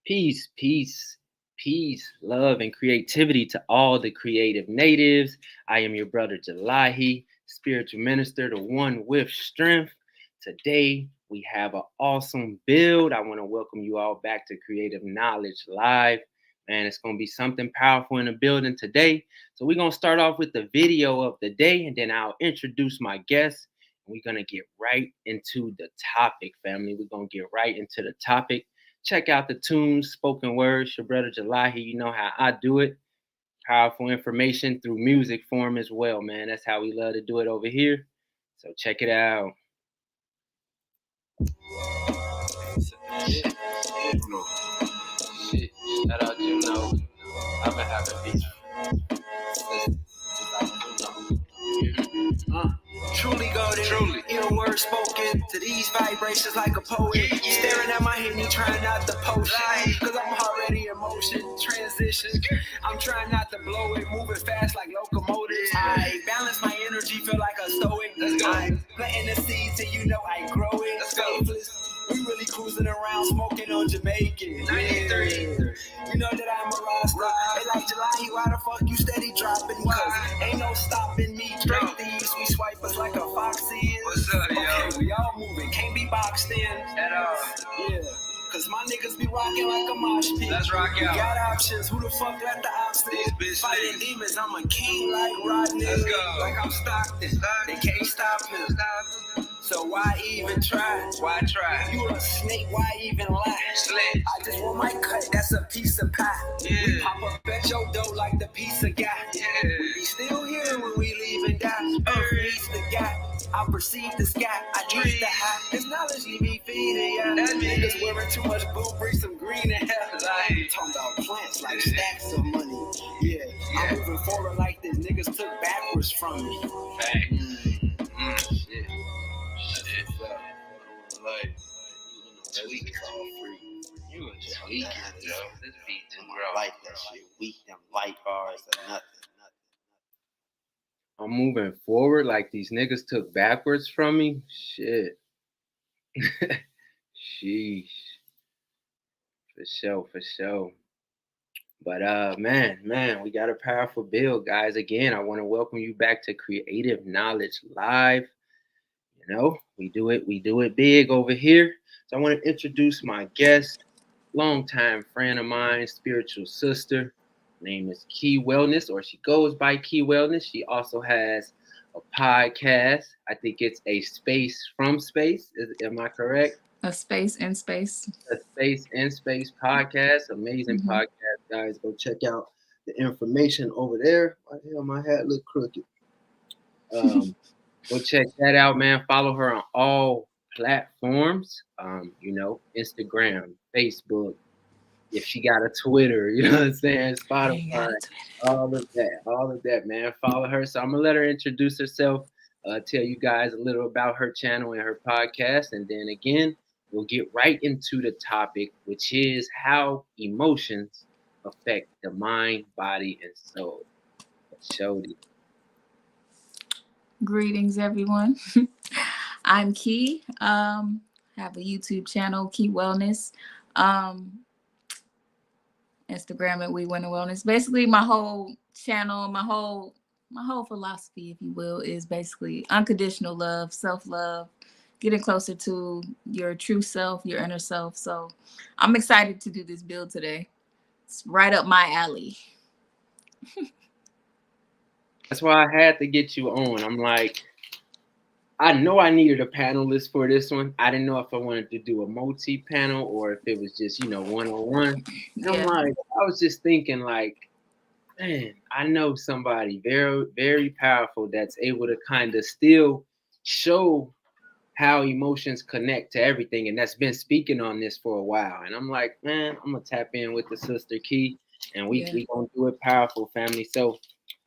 Peace, peace, peace, love, and creativity to all the creative natives. I am your brother Jelahi, spiritual minister, the one with strength. Today, we have an awesome build. I want to welcome you all back to Creative Knowledge Live. Man, it's going to be something powerful in the building today. So, we're going to start off with the video of the day, and then I'll introduce my guest. We're going to get right into the topic, family. We're going to get right into the topic. Check out the tunes, spoken words, your brother Jelahi. You know how I do it. Powerful information through music form as well, man. That's how we love to do it over here. So check it out. Shit. Shout out, I've been having beats. Truly golden, ill words spoken to these vibrations like a poet. Staring at my Henny, trying not to post it, cause I'm already in motion, transition. I'm trying not to blow it, moving fast like locomotives. I balance my energy, feel like a stoic. I'm planting the seeds and you know I grow it. Faithless. We really cruising around, smoking on Jamaican. 93. You know that I'm a roster. They like Jelahi, why the fuck you steady dropping? Cause ain't no stopping me. Straight thieves, we swipe us like a foxy. What's up, yo? We all moving, can't be boxed in. At all. Yeah. Cause my niggas be rocking like a mosh pit. Let's rock out. Got options, who the fuck let the options? Fighting demons, I'm a king like Rodney. Let's go. Like I'm Stockton. They can't stop me. So why even try? Why try? You a snake, why even lie? Slit. I just want my cut, that's a piece of pie. Yeah. We pop up at your door like the pizza guy. Yeah. We be still here when we leave and die. Earth needs the guy. I perceive the sky. I need the high. This knowledge leave me feeding ya. That niggas wearing too much blue, bring some green in hell. Like talking about plants like stacks of money. Yeah. I'm moving forward like this. Niggas took backwards from me. Shit. Like, tweak is all free. You was tweaking, yo. This beat didn't grow. Like that shit. Weak, them light bars or nothing. I'm moving forward like these niggas took backwards from me. Shit. Sheesh. For sure. But man, we got a powerful build, guys. Again, I want to welcome you back to Creative Knowledge Live. You know, we do it big over here. So I want to introduce my guest, longtime friend of mine, spiritual sister. Her name is Key Wellness, or she goes by Key Wellness. She also has a podcast. I think it's a Space from Space. Am I correct? A Space in Space. A Space in Space podcast. Amazing podcast, guys. Go check out the information over there. Why the hell my hat look crooked? Go check that out, man. Follow her on all platforms. Instagram, Facebook. If she got a Twitter, you know what I'm saying? Spotify, all of that, man. Follow her. So I'm gonna let her introduce herself, tell you guys a little about her channel and her podcast, and then again, we'll get right into the topic, which is how emotions affect the mind, body, and soul. Shody. Greetings, everyone. I'm Key. Have a YouTube channel, Key Wellness. Instagram at We Win Wellness. Basically, my whole channel, my whole philosophy, if you will, is basically unconditional love, self-love, getting closer to your true self, your inner self. So I'm excited to do this build today. It's right up my alley. That's why I had to get you on. I'm like, I know I needed a panelist for this one. I didn't know if I wanted to do a multi-panel or if it was just, one-on-one. And I'm like, I was just thinking like, man, I know somebody very, very powerful that's able to kind of still show how emotions connect to everything. And that's been speaking on this for a while. And I'm like, man, I'm going to tap in with the sister Key and we going to do it powerful, family. So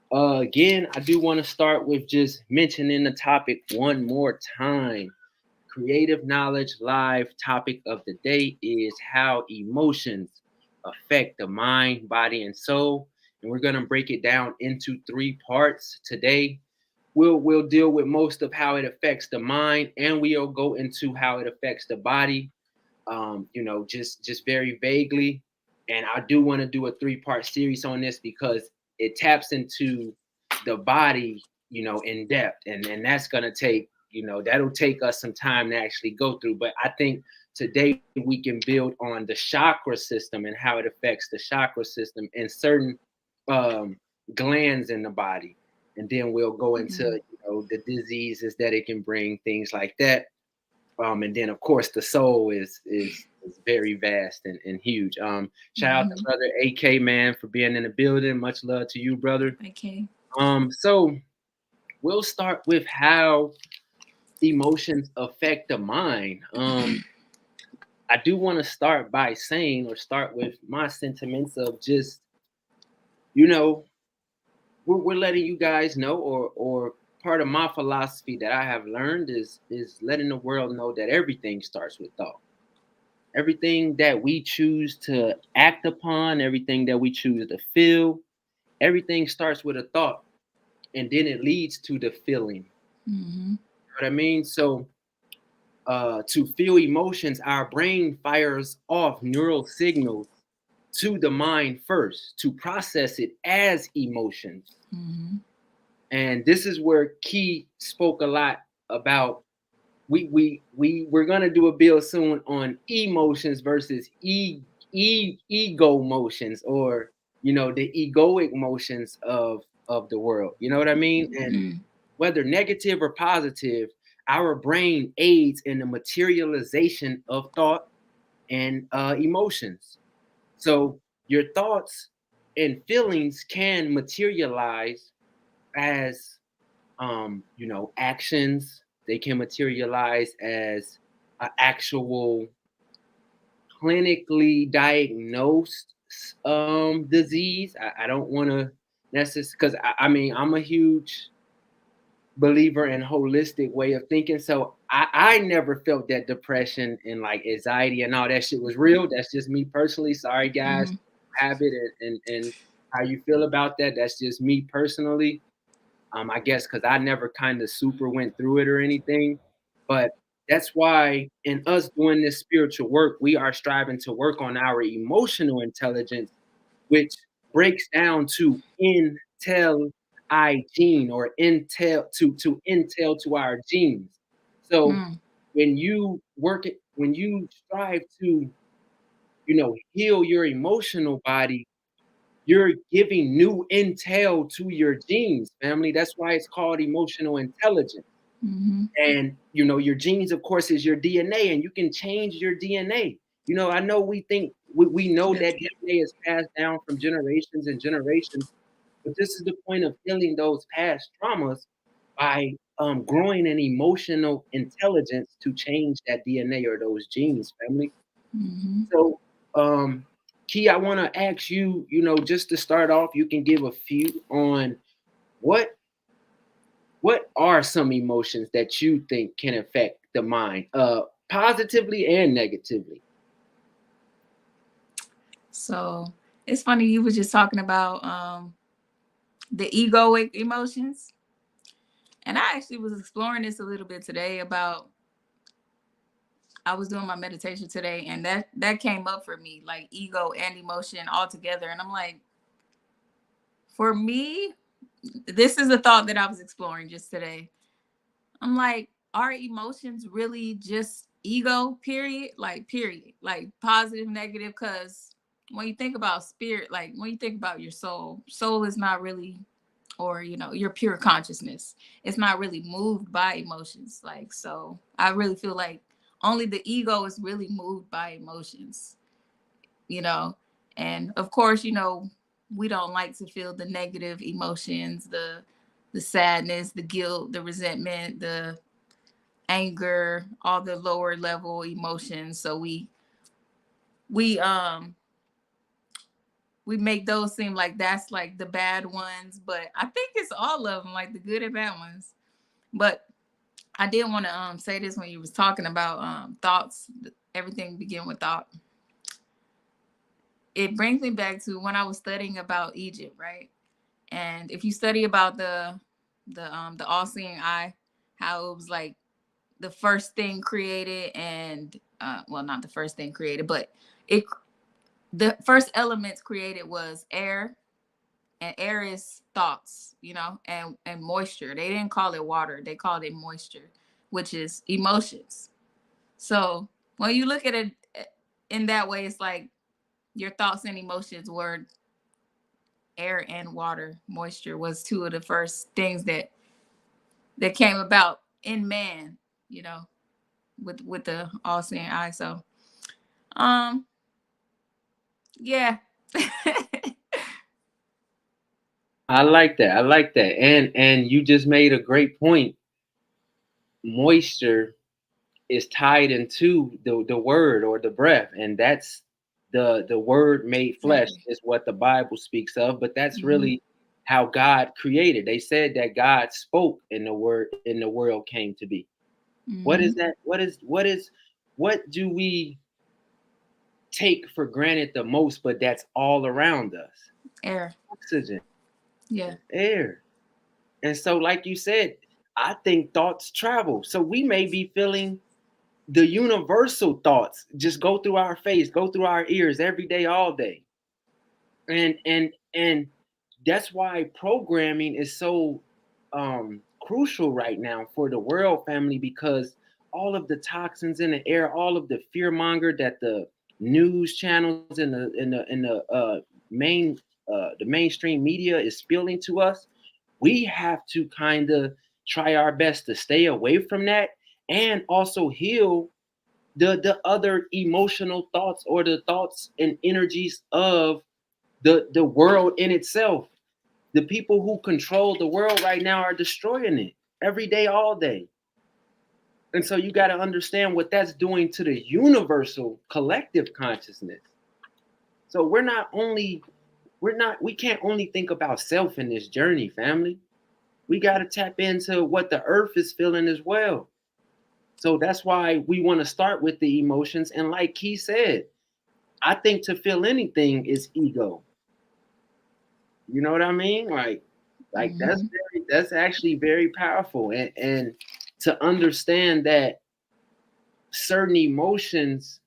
again, I do want to start with just mentioning the topic one more time. Creative Knowledge Live topic of the day is how emotions affect the mind, body, and soul. And we're going to break it down into 3 parts today. We'll deal with most of how it affects the mind, and we'll go into how it affects the body. Just very vaguely. And I do want to do a 3-part series on this because it taps into the body, in depth. And that's going to take, that'll take us some time to actually go through. But I think today we can build on the chakra system and how it affects the chakra system and certain um, glands in the body. And then we'll go into, the diseases that it can bring, things like that. And then of course the soul is very vast and huge. Shout out to brother AK, man, for being in the building. Much love to you, brother. Okay. So we'll start with how emotions affect the mind. I do want to start by saying, or start with my sentiments of just, you know, we're letting you guys know, or part of my philosophy that I have learned is letting the world know that everything starts with thought. Everything that we choose to act upon, everything that we choose to feel, everything starts with a thought, and then it leads to the feeling. Mm-hmm. You know what I mean? So to feel emotions, our brain fires off neural signals to the mind first to process it as emotions. Mm-hmm. And this is where Key spoke a lot about. We're gonna do a bill soon on emotions versus ego motions, or the egoic motions of the world. You know what I mean? And Mm-hmm. whether negative or positive, our brain aids in the materialization of thought and emotions. So your thoughts and feelings can materialize as actions. They can materialize as an actual clinically diagnosed disease. I don't want to necessarily, because I mean, I'm a huge believer in holistic way of thinking. So I never felt that depression and like anxiety and all that shit was real. That's just me personally. Sorry guys, Mm-hmm. have it, and how you feel about that. That's just me personally. I guess because I never kind of super went through it or anything. But that's why in us doing this spiritual work, we are striving to work on our emotional intelligence, which breaks down to intel I gene, or intel to intel to our genes. So Mm-hmm. when you work it, when you strive to, heal your emotional body, you're giving new intel to your genes, family. That's why it's called emotional intelligence. Mm-hmm. And your genes, of course, is your DNA, and you can change your DNA. I know we think we know that DNA is passed down from generations and generations, but this is the point of healing those past traumas by growing an emotional intelligence to change that DNA or those genes, family. Mm-hmm. So, Key, I want to ask you, just to start off, you can give a few on what what are some emotions that you think can affect the mind, positively and negatively. So it's funny you were just talking about the egoic emotions, and I actually was exploring this a little bit today about. I was doing my meditation today, and that came up for me, like ego and emotion all together, and I'm like, for me, this is a thought that I was exploring just today. I'm like, are emotions really just ego, period? Like, period. Like, positive, negative? Because when you think about spirit, like, when you think about your soul is not really, or, your pure consciousness. It's not really moved by emotions. Like, so I really feel like only the ego is really moved by emotions, you know? And of course, we don't like to feel the negative emotions, the sadness, the guilt, the resentment, the anger, all the lower level emotions. So we we make those seem like that's like the bad ones, but I think it's all of them, like the good and bad ones. But I did want to say this when you was talking about thoughts. Everything begin with thought. It brings me back to when I was studying about Egypt, right? And if you study about the all-seeing eye, how it was like the first thing created, and well, not the first thing created, but it the first elements created was air, and air is thoughts, you know, and moisture. They didn't call it water, they called it moisture, which is emotions. So when you look at it in that way, it's like your thoughts and emotions were air and water. Moisture was two of the first things that came about in man, you know, with the all seeing eye. So um yeah. I like that. I like that. And you just made a great point. Moisture is tied into the word or the breath, and that's the word made flesh Exactly. is what the Bible speaks of, but that's Mm-hmm. really how God created. They said that God spoke and the word in the world came to be. What is Mm-hmm. that? What do we take for granted the most, but that's all around us? Air. Oxygen, Yeah. air. And so, like you said, I think thoughts travel. So we may be feeling the universal thoughts just go through our face, go through our ears every day, all day. And that's why programming is so crucial right now for the world family, because all of the toxins in the air, all of the fear monger that the news channels and the mainstream media is spilling to us, we have to kind of try our best to stay away from that and also heal the other emotional thoughts or the thoughts and energies of the world in itself. The people who control the world right now are destroying it every day, all day. And so you got to understand what that's doing to the universal collective consciousness. So we can't only think about self in this journey, family. We got to tap into what the earth is feeling as well. So that's why we want to start with the emotions. And like Key said, I think to feel anything is ego. You know what I mean? Like Mm-hmm. that's actually very powerful. And to understand that certain emotions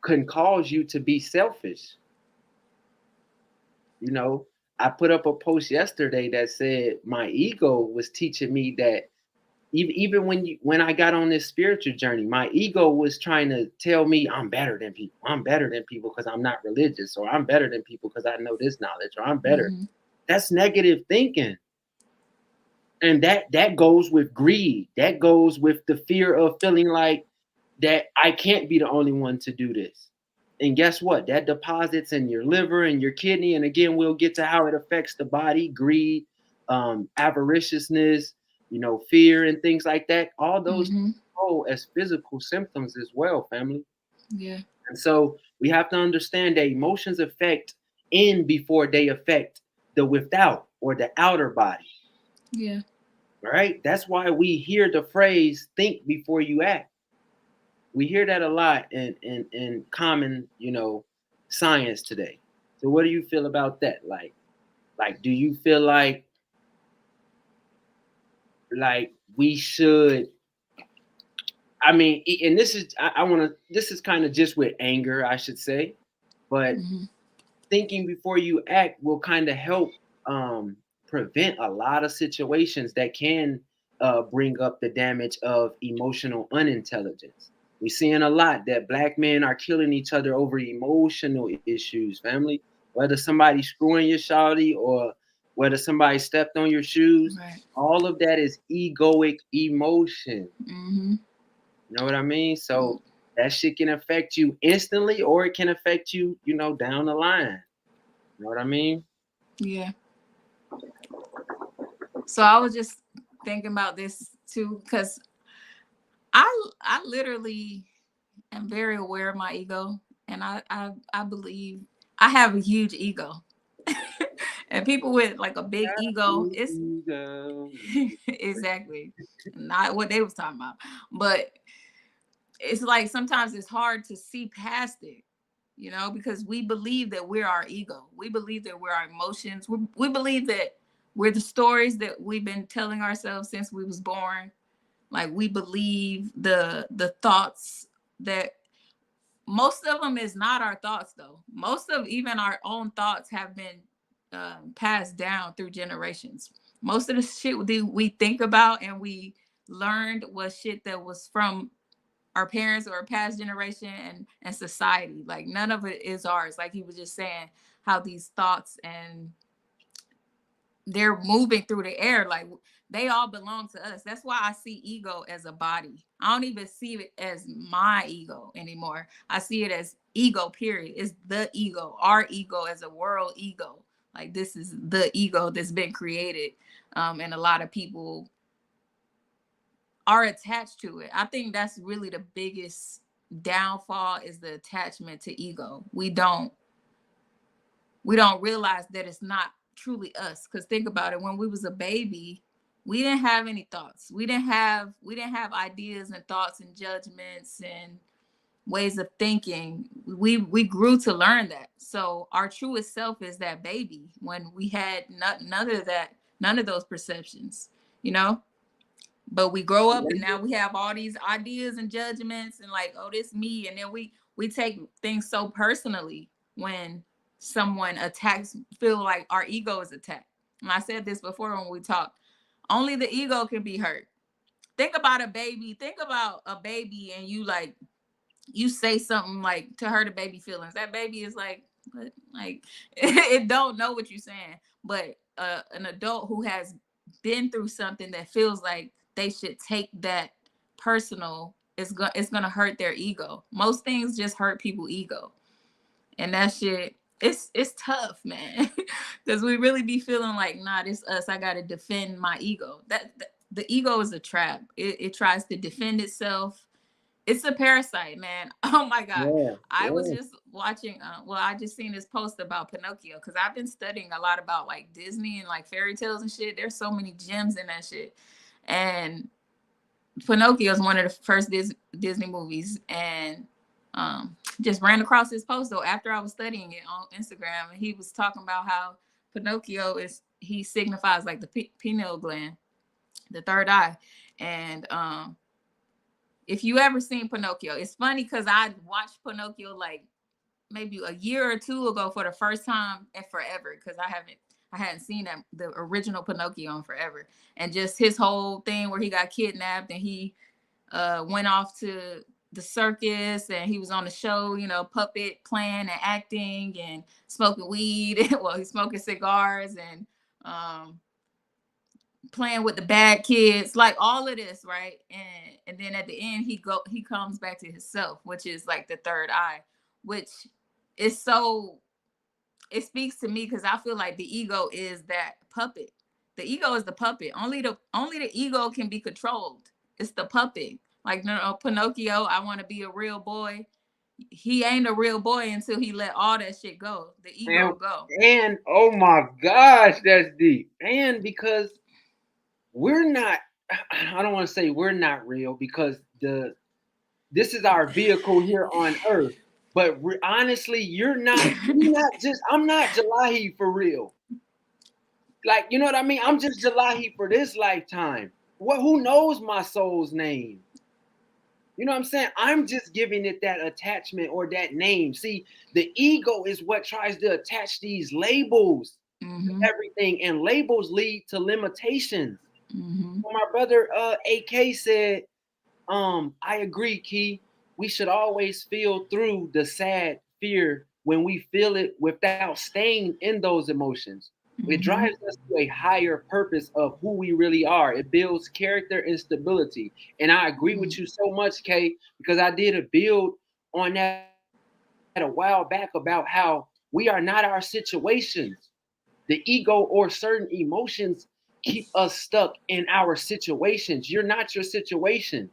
can cause you to be selfish. You know, I put up a post yesterday that said my ego was teaching me that even when I got on this spiritual journey, my ego was trying to tell me I'm better than people. I'm better than people because I'm not religious, or I'm better than people because I know this knowledge, or I'm better. Mm-hmm. That's negative thinking. And that goes with greed. That goes with the fear of feeling like that I can't be the only one to do this. And guess what? That deposits in your liver and your kidney. And again, we'll get to how it affects the body, greed, avariciousness, fear and things like that. All those Mm-hmm. go as physical symptoms as well, family. Yeah. And so we have to understand that emotions affect in before they affect the without or the outer body. Yeah. Right? That's why we hear the phrase think before you act. We hear that a lot in common, science today. So what do you feel about that? Like do you feel like we should, I mean, and this is I want to this is kind of just with anger, I should say, but Mm-hmm. thinking before you act will kind of help um, prevent a lot of situations that can bring up the damage of emotional unintelligence. We're seeing a lot that black men are killing each other over emotional issues, family. Whether somebody's screwing your shawty or whether somebody stepped on your shoes, Right. all of that is egoic emotion. Mm-hmm. You know what I mean? So that shit can affect you instantly or it can affect you, down the line. You know what I mean? Yeah. So I was just thinking about this too, because I literally am very aware of my ego, and I believe I have a huge ego. And people with like a big ego, it's exactly not what they was talking about. But it's like sometimes it's hard to see past it, you know, because we believe that we're our ego. We believe that we're our emotions. We believe that we're the stories that we've been telling ourselves since we was born. Like we believe the thoughts that most of them is not our thoughts though. Most of even our own thoughts have been passed down through generations. Most of the shit we think about and we learned was shit that was from our parents or a past generation and society. Like none of it is ours. Like he was just saying, how these thoughts and they're moving through the air, like they all belong to us. That's why I see ego as a body. I don't even see it as my ego anymore. I see it as ego, period. It's the ego, our ego as a world ego. Like this is the ego that's been created, and a lot of people are attached to it. I think that's really the biggest downfall, is the attachment to ego. We don't realize that it's not truly us. Because think about it, when we was a baby, we didn't have any thoughts. We didn't have ideas and thoughts and judgments and ways of thinking. We grew to learn that. So our truest self is that baby, when we had none of those perceptions, you know. But we grow up and now we have all these ideas and judgments and like, oh, this me. And then we take things so personally when someone attacks, feel like our ego is attacked. And I said this before when we talked, only the ego can be hurt. Think about a baby and you say something like to hurt a baby feelings. That baby is like, what? Like it don't know what you're saying. But an adult who has been through something that feels like they should take that personal, it's gonna hurt their ego. Most things just hurt people's ego, and that shit, it's tough, man. Because we really be feeling like, nah, this us. I gotta defend my ego. That the ego is a trap. It tries to defend itself. It's a parasite, man. Oh my God. Yeah, I was yeah. just watching, I just seen this post about Pinocchio, because I've been studying a lot about like Disney and like fairy tales and shit. There's so many gems in that shit. And Pinocchio is one of the first Disney movies. And just ran across this post though after I was studying it on Instagram. And he was talking about how Pinocchio he signifies like the pineal gland, the third eye. And if you ever seen Pinocchio, it's funny because I watched Pinocchio like maybe a year or two ago for the first time and forever, because I hadn't seen the original Pinocchio in forever. And just his whole thing where he got kidnapped and he went off to the circus and he was on the show, you know, puppet playing and acting and smoking weed. Well, he's smoking cigars and playing with the bad kids, like all of this, right? And then at the end he comes back to himself, which is like the third eye, which is so, it speaks to me because I feel like the ego is that puppet. The ego is the puppet. Only the ego can be controlled. It's the puppet. Like, no, Pinocchio, I want to be a real boy. He ain't a real boy until he let all that shit go. The ego go. And oh my gosh, that's deep. And because we're not, I don't want to say we're not real, because this is our vehicle here on earth. But honestly, you're not just, I'm not Jelahi for real. Like, you know what I mean? I'm just Jelahi for this lifetime. Who knows my soul's name? You know what I'm saying? I'm just giving it that attachment or that name. See, the ego is what tries to attach these labels to everything, and labels lead to limitations. Well, my brother AK said, I agree, Key. We should always feel through the sad fear when we feel it without staying in those emotions. It drives us to a higher purpose of who we really are. It builds character and stability. And I agree with you so much, Kay, because I did a build on that a while back about how we are not our situations. The ego or certain emotions keep us stuck in our situations. You're not your situation.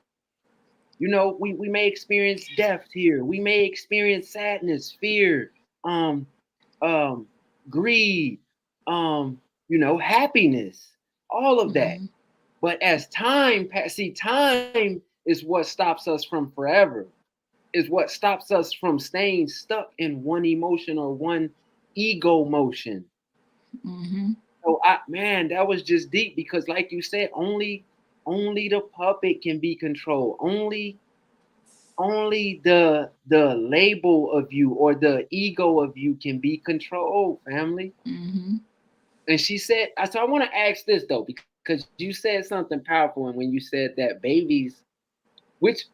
You know, we may experience death here. We may experience sadness, fear, um, um, greed, happiness, all of that. But as time passes, time is what stops us from forever, is what stops us from staying stuck in one emotion or one ego motion. So man, that was just deep, because like you said, only the puppet can be controlled. Only only the label of you or the ego of you can be controlled, family. Mm-hmm. And she said, so I want to ask this though, because you said something powerful, and when you said that babies, which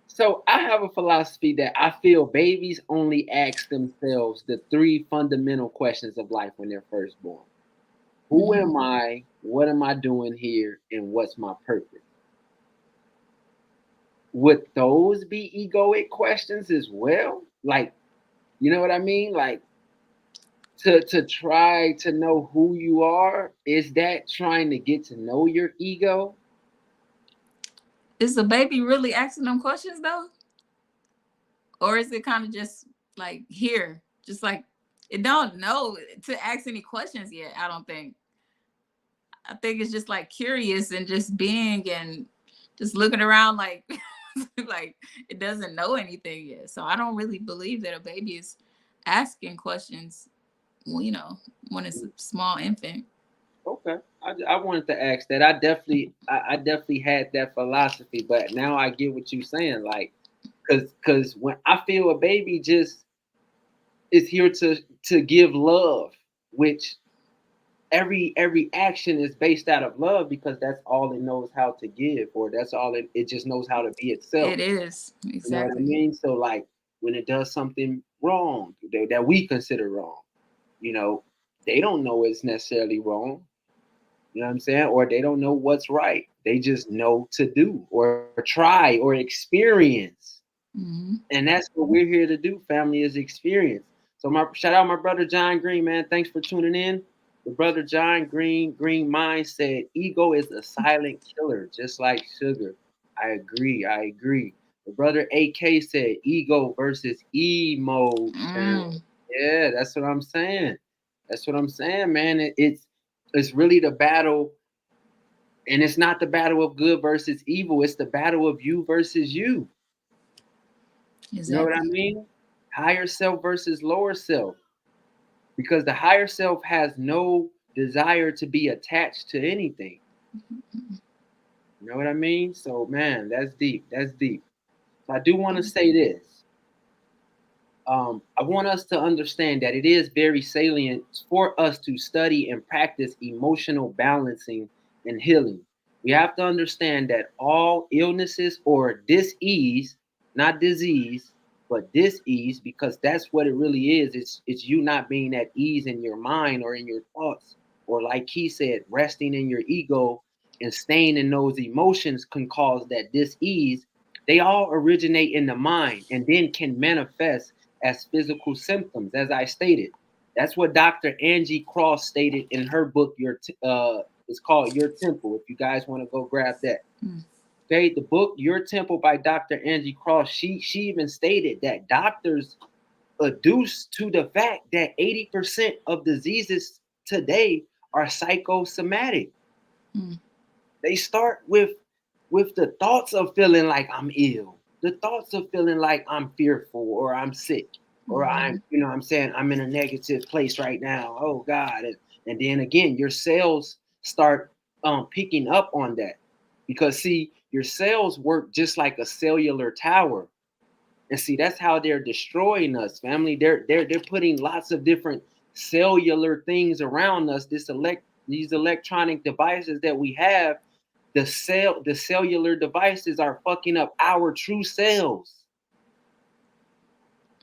so I have a philosophy that I feel babies only ask themselves the three fundamental questions of life when they're first born. Who Mm-hmm. am I? What am I doing here? And what's my purpose? Would those be egoic questions as well? Like, you know what I mean? Like to try to know who you are, is that trying to get to know your ego? Is the baby really asking them questions though? Or is it kind of just like here? Just like it don't know to ask any questions yet, I don't think. I think it's just like curious and just being and just looking around like like it doesn't know anything yet. So I don't really believe that a baby is asking questions, well, when it's a small infant. Okay, I wanted to ask that. I definitely had that philosophy, but now I get what you're saying. Like, cause when I feel a baby just is here to give love, which every action is based out of love because that's all it knows how to give, or that's all it just knows how to be itself. It is. You know what I Exactly. mean? So like when it does something wrong that we consider wrong, you know, they don't know it's necessarily wrong. You know what I'm saying? Or they don't know what's right. They just know to do or try or experience. Mm-hmm. And that's what we're here to do, family, is experience. So my shout out my brother John Green, man. Thanks for tuning in. The brother John Green Mind said ego is a silent killer, just like sugar. I agree. I agree. The brother AK said ego versus emotion. Mm. Yeah, that's what I'm saying. That's what I'm saying, man. It's really the battle, and it's not the battle of good versus evil. It's the battle of you versus you. You know what I Exactly. mean? Higher self versus lower self. Because the higher self has no desire to be attached to anything. You know what I mean? So, man, that's deep. That's deep. So, I do want to say this. I want us to understand that it is very salient for us to study and practice emotional balancing and healing. We have to understand that all illnesses or dis-ease, not disease, but dis-ease, because that's what it really is. It's you not being at ease in your mind or in your thoughts, or like he said, resting in your ego and staying in those emotions can cause that dis-ease. They all originate in the mind and then can manifest as physical symptoms, as I stated. That's what Dr. Angie Cross stated in her book. It's called Your Temple. If you guys want to go grab that, Mm. okay. The book Your Temple by Dr. Angie Cross. She even stated that doctors adduce to the fact that 80% of diseases today are psychosomatic. Mm. They start with the thoughts of feeling like I'm ill, the thoughts of feeling like I'm fearful or I'm sick or Mm-hmm. I'm, you know, what I'm saying I'm in a negative place right now. Oh God, and then again, your cells start picking up on that because see, your cells work just like a cellular tower, and see that's how they're destroying us, family. They're putting lots of different cellular things around us. These electronic devices that we have, the cellular devices are fucking up our true cells.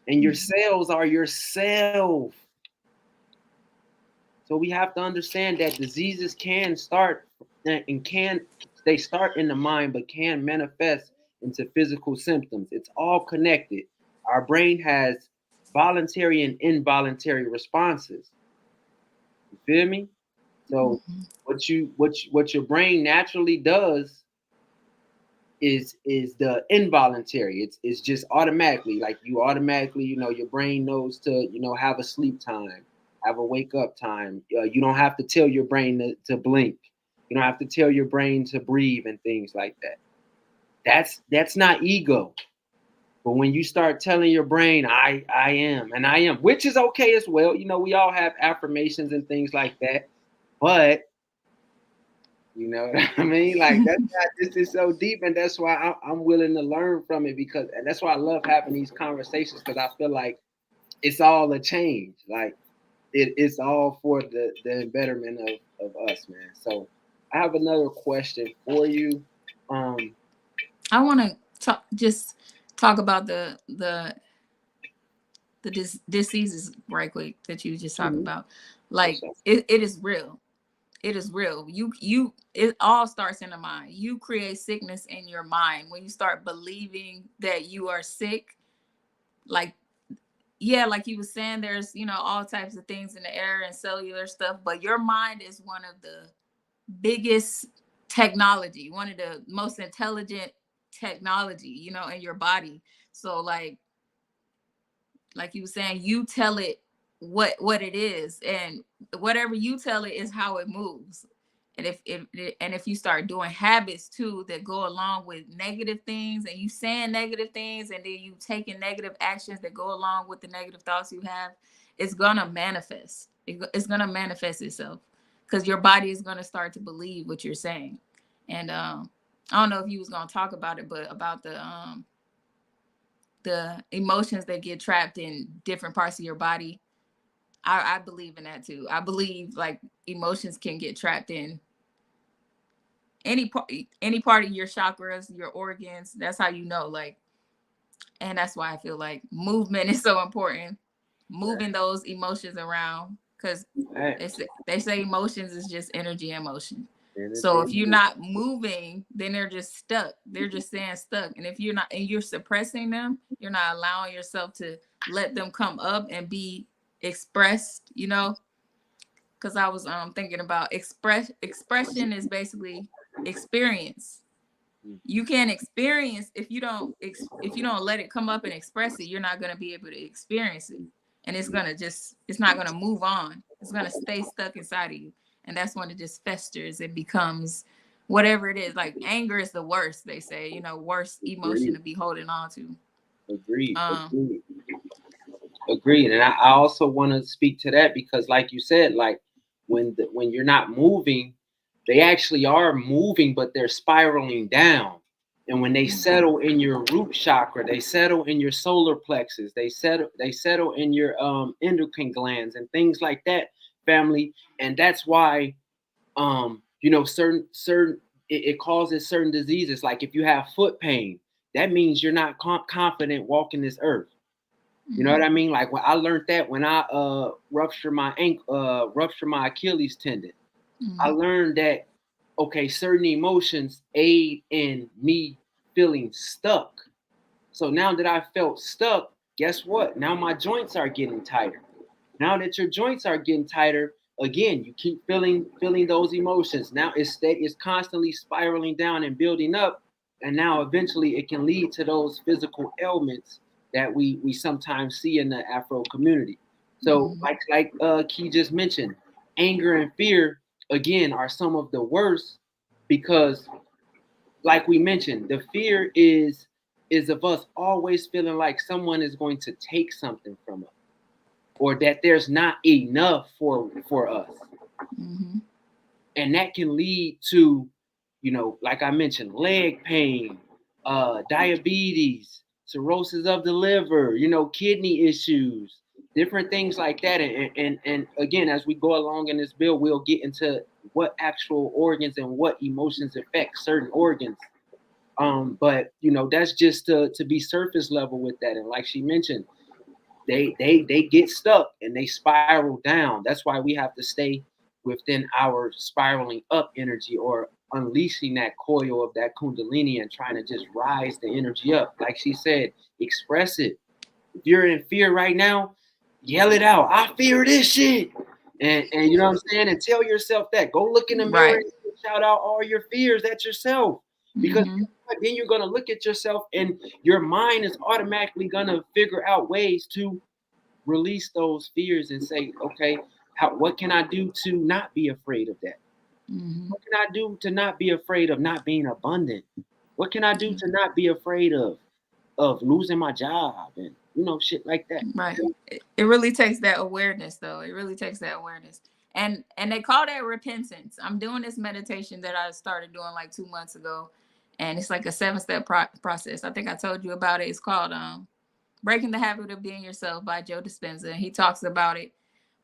And your Mm-hmm. cells are yourself. So we have to understand that diseases can start and can they start in the mind but can manifest into physical symptoms. It's all connected. Our brain has voluntary and involuntary responses. You feel me? So Mm-hmm. what your brain naturally does is the involuntary. It's just automatically, like you automatically, your brain knows to have a sleep time, have a wake up time. You don't have to tell your brain to blink. You don't have to tell your brain to breathe and things like that. That's not ego. But when you start telling your brain, I am and I am, which is okay as well. We all have affirmations and things like that. But You know what I mean? Like that's why this is so deep, and that's why I'm willing to learn from it, because and that's why I love having these conversations, because I feel like it's all a change. Like it's all for the betterment of us, man. So I have another question for you. Um, I want to talk about the diseases right quick that you just talked about. Like it is real. It is real. It all starts in the mind. You create sickness in your mind when you start believing that you are sick. Like, yeah, like you were saying, there's, all types of things in the air and cellular stuff, but your mind is one of the biggest technology, one of the most intelligent technology, in your body. So like you were saying, you tell it what it is, and whatever you tell it is how it moves. And if you start doing habits too that go along with negative things, and you saying negative things, and then you taking negative actions that go along with the negative thoughts you have, it's gonna manifest. It's gonna manifest itself, because your body is gonna start to believe what you're saying. And I don't know if you was gonna talk about it, but about the emotions that get trapped in different parts of your body. I believe in that too. I believe like emotions can get trapped in any part of your chakras, your organs. That's how you know. Like, and that's why I feel like movement is so important. Moving those emotions around, because they say emotions is just energy and motion. So if you're not moving, then they're just stuck. They're just staying stuck. And if you're not, and you're suppressing them, you're not allowing yourself to let them come up and be expressed, because I was thinking about expression is basically experience. You can't experience if you don't let it come up and express it. You're not going to be able to experience it, and it's not going to move on. It's going to stay stuck inside of you, and that's when it just festers and becomes whatever it is. Like anger is the worst, they say, worst emotion to be holding on to. Agreed. And I also want to speak to that, because like you said, like when you're not moving, they actually are moving, but they're spiraling down. And when they settle in your root chakra, they settle in your solar plexus, they settle in your endocrine glands and things like that, family. And that's why certain it causes certain diseases. Like if you have foot pain, that means you're not confident walking this earth. You know what I mean? Like when I learned that when I ruptured my Achilles tendon, I learned that okay, certain emotions aid in me feeling stuck. So now that I felt stuck, guess what? Now my joints are getting tighter. Now that your joints are getting tighter, again, you keep feeling those emotions. Now it's constantly spiraling down and building up, and now eventually it can lead to those physical ailments that we sometimes see in the Afro community. So like Key just mentioned, anger and fear again are some of the worst, because like we mentioned, the fear is of us always feeling like someone is going to take something from us, or that there's not enough for us. And that can lead to, like I mentioned, leg pain, diabetes, cirrhosis of the liver, kidney issues, different things like that. And again, as we go along in this bill, we'll get into what actual organs and what emotions affect certain organs. But that's just to be surface level with that. And like she mentioned, they get stuck and they spiral down. That's why we have to stay within our spiraling up energy, or unleashing that coil of that kundalini and trying to just rise the energy up. Like she said, express it. If you're in fear right now, yell it out. I fear this shit. And you know what I'm saying? And tell yourself that. Go look in the mirror and shout out all your fears at yourself. Because then you're going to look at yourself and your mind is automatically going to figure out ways to release those fears and say, okay, what can I do to not be afraid of that? What can I do to not be afraid of not being abundant? What can I do to not be afraid of losing my job and shit like that? Right. It really takes that awareness, though. It really takes that awareness. And they call that repentance. I'm doing this meditation that I started doing like 2 months ago, and it's like a 7-step process. I think I told you about it. It's called Breaking the Habit of Being Yourself by Joe Dispenza. And he talks about it.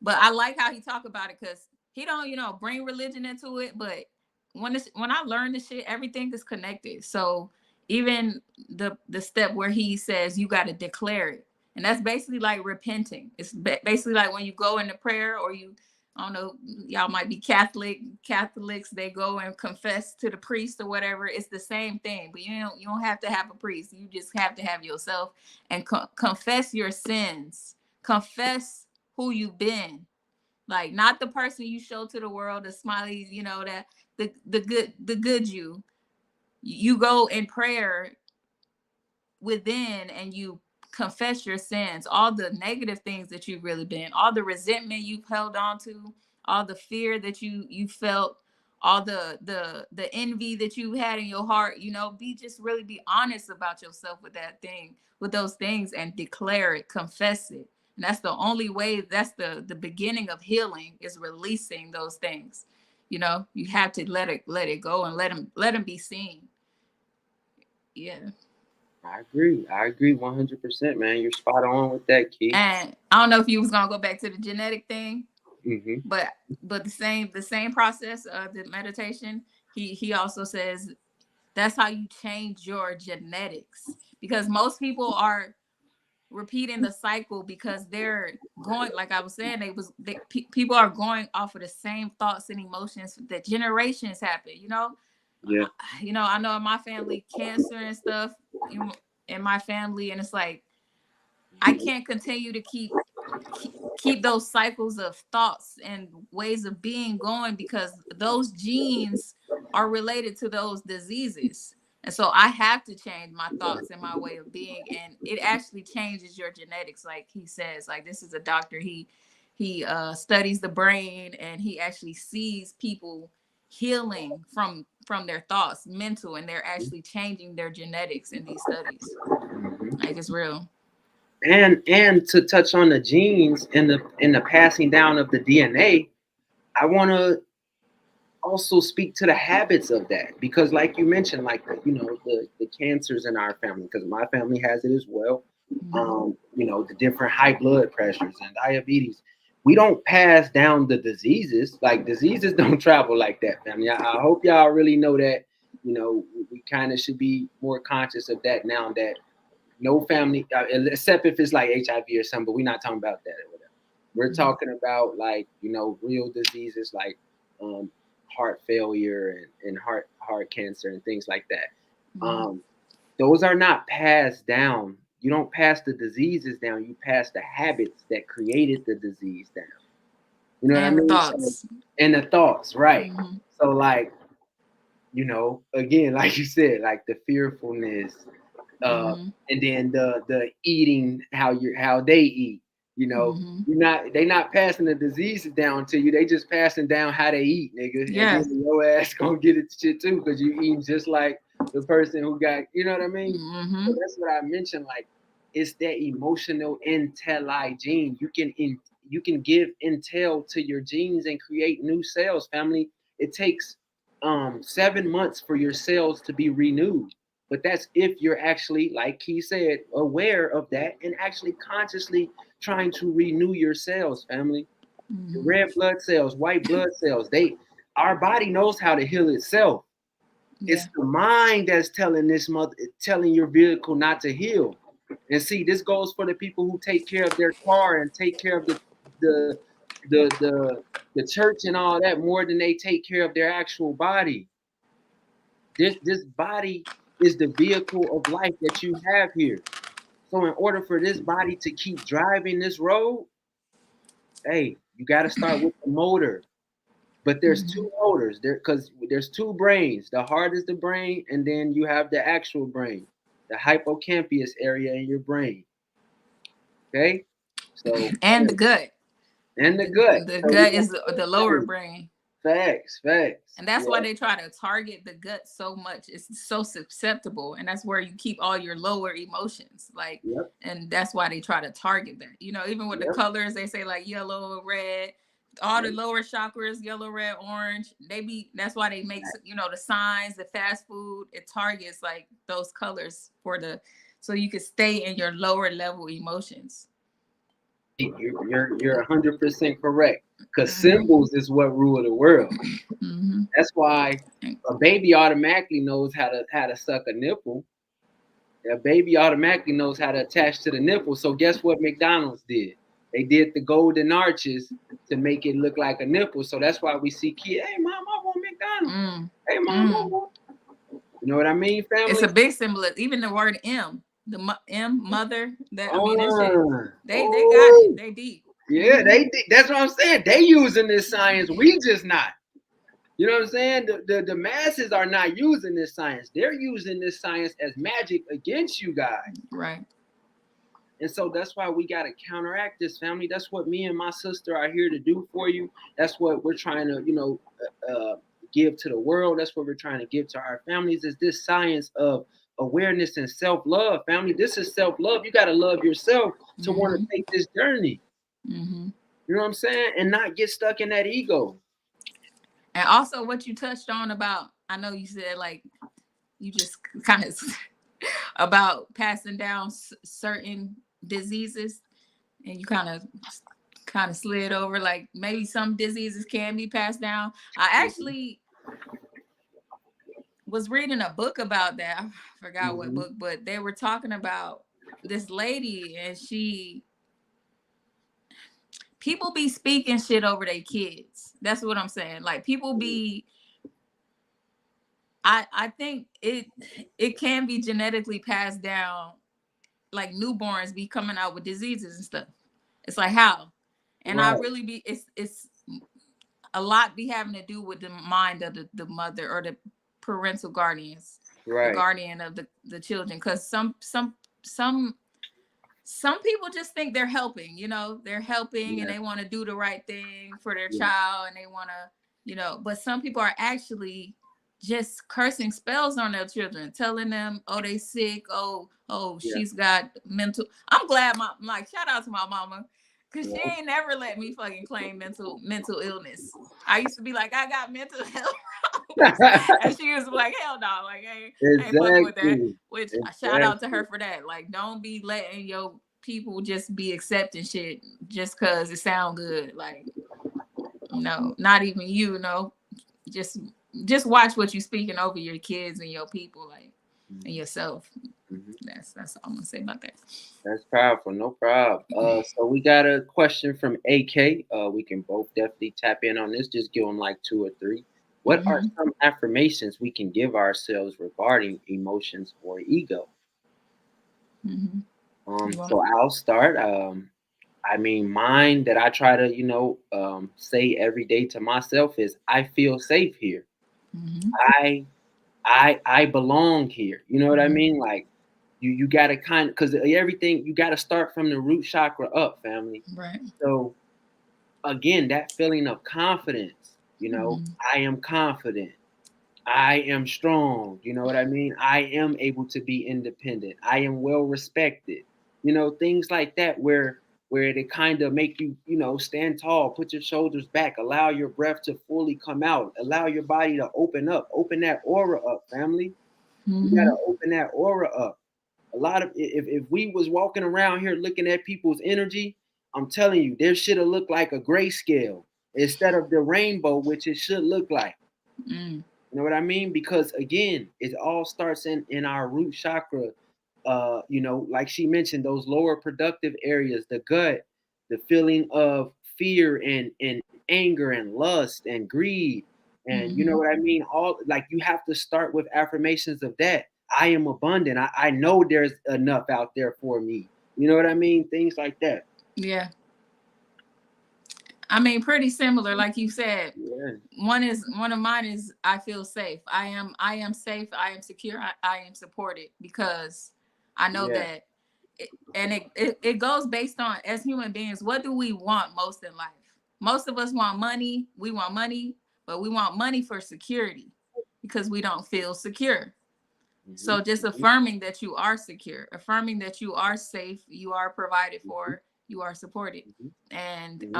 But I like how he talk about it because he don't, bring religion into it. But when I learned this shit, everything is connected. So even the step where he says you got to declare it. And that's basically like repenting. It's basically like when you go into prayer, or I don't know, y'all might be Catholics, they go and confess to the priest or whatever. It's the same thing, but you don't have to have a priest. You just have to have yourself and confess your sins. Confess who you've been. Like, not the person you show to the world, the smiley, that the good you. You go in prayer within and you confess your sins, all the negative things that you've really been, all the resentment you've held on to, all the fear that you felt, all the envy that you had in your heart. Be honest about yourself with those things, and declare it, confess it. And that's the only way. That's the beginning of healing, is releasing those things. You have to let it go and let them be seen. Yeah. I agree 100%, man. You're spot on with that, Key. And I don't know if you was gonna go back to the genetic thing, Mm-hmm. but the same process of the meditation. He also says that's how you change your genetics, because most people are repeating the cycle because they're going, like I was saying, people are going off of the same thoughts and emotions that generations happen. Yeah. I know in my family, cancer and stuff in my family, and it's like I can't continue to keep those cycles of thoughts and ways of being going, because those genes are related to those diseases. And so I have to change my thoughts and my way of being, and it actually changes your genetics. Like he says, like, this is a doctor. He studies the brain, and he actually sees people healing from their thoughts, mental, and they're actually changing their genetics in these studies. Mm-hmm. Like, it's real. And to touch on the genes and the passing down of the DNA, I want to also speak to the habits of that, because like you mentioned, like the cancers in our family, because my family has it as well. The different high blood pressures and diabetes. We don't pass down the diseases. Like, diseases don't travel like that, family. I hope y'all really know that. We kind of should be more conscious of that now, that no family, except if it's like HIV or something, but we're not talking about that or whatever. We're talking about, like, real diseases like heart failure and heart cancer and things like that. Those are not passed down. You don't pass the diseases down. You pass the habits that created the disease down. You know what I mean? Thoughts. And the thoughts, right? So, like, again, like you said, like the fearfulness, and then the eating, how they eat. They not passing the diseases down to you. They just passing down how they eat, nigga. Yeah. And then your ass gonna get it shit too, because you eating just like the person who got, you know what I mean? So that's what I mentioned. Like, it's that emotional intelli gene. You can give intel to your genes and create new cells, family. It takes 7 months for your cells to be renewed. But that's if you're actually, like he said, aware of that and actually consciously trying to renew your cells, family. The red blood cells, white blood cells, our body knows how to heal itself. Yeah. It's the mind that's telling your vehicle not to heal. And see, this goes for the people who take care of their car and take care of the church and all that more than they take care of their actual body. This body is the vehicle of life that you have here. So in order for this body to keep driving this road, hey, you got to start with the motor. But there's two motors there, because there's two brains. The heart is the brain, and then you have the actual brain, the hippocampus area in your brain. Okay? So and the gut. And the gut. The gut is the lower brain. Facts. And that's why they try to target the gut so much. It's so susceptible, and that's where you keep all your lower emotions. Like, and that's why they try to target that. Even with the colors, they say like yellow, red, all the lower chakras, yellow, red, orange, that's why they make, the signs, the fast food, it targets like those colors so you can stay in your lower level emotions. You're 100% correct. Because symbols is what rule the world. That's why a baby automatically knows how to suck a nipple. A baby automatically knows how to attach to the nipple. So guess what McDonald's did? They did the golden arches to make it look like a nipple. So that's why we see kids, hey mom, I want McDonald's. Hey mom, I want. You know what I mean, family? It's a big symbol. Even the word M, mother. That shit. They got it. They deep. Yeah, they that's what I'm saying. They using this science. We just not. You know what I'm saying? The masses are not using this science. They're using this science as magic against you guys. Right. And so that's why we got to counteract this, family. That's what me and my sister are here to do for you. That's what we're trying to, give to the world. That's what we're trying to give to our families, is this science of awareness and self-love, family. This is self-love. You got to love yourself to want to take this journey. You know what I'm saying? And not get stuck in that ego. And also what you touched on about, I know you said like, you just kind of about passing down certain diseases, and you kind of slid over like maybe some diseases can be passed down. I actually was reading a book about that. I forgot what book, but they were talking about this lady, and people be speaking shit over their kids. That's what I'm saying. Like people be, I think it can be genetically passed down. Like newborns be coming out with diseases and stuff. It's like how? And I really it's a lot be having to do with the mind of the mother or the parental guardians, the guardian of the children. Because some people just think they're helping, they're helping and they want to do the right thing for their child, and they want to, but some people are actually just cursing spells on their children, telling them, oh, they sick, she's got mental. I'm glad shout out to my mama, because she ain't never let me fucking claim mental illness. I used to be like, I got mental health problems. And she was like, hell no, like I ain't fucking with that. Which shout out to her for that. Like, don't be letting your people just be accepting shit just because it sound good. Like, not even just watch what you're speaking over your kids and your people, like, and yourself. That's all I'm gonna say about that. That's powerful. No problem. So we got a question from AK. We can both definitely tap in on this. Just give them like 2 or 3. What are some affirmations we can give ourselves regarding emotions or ego? So I'll start. Mine that I try to, say every day to myself is, I feel safe here. I belong here. You know what I mean? Like you gotta because everything, you gotta start from the root chakra up, family. Right. So again, that feeling of confidence, I am confident. I am strong. You know what I mean? I am able to be independent. I am well respected. Things like that where it kind of make you, stand tall, put your shoulders back, allow your breath to fully come out, allow your body to open up, open that aura up, family. You gotta open that aura up. A lot of, if we was walking around here looking at people's energy, I'm telling you, there should have looked like a grayscale instead of the rainbow, which it should look like. You know what I mean? Because again, it all starts in our root chakra. Like she mentioned, those lower productive areas, the gut, the feeling of fear and anger and lust and greed. And you know what I mean? All, like, you have to start with affirmations of that. I am abundant. I know there's enough out there for me. You know what I mean? Things like that. Yeah. Pretty similar, like you said. Yeah. One of mine is, I feel safe. I am safe. I am secure. I am supported, because I know that, it goes based on, as human beings, what do we want most in life? Most of us want money. We want money, but we want money for security because we don't feel secure. So just affirming that you are secure, affirming that you are safe, you are provided for, you are supported. And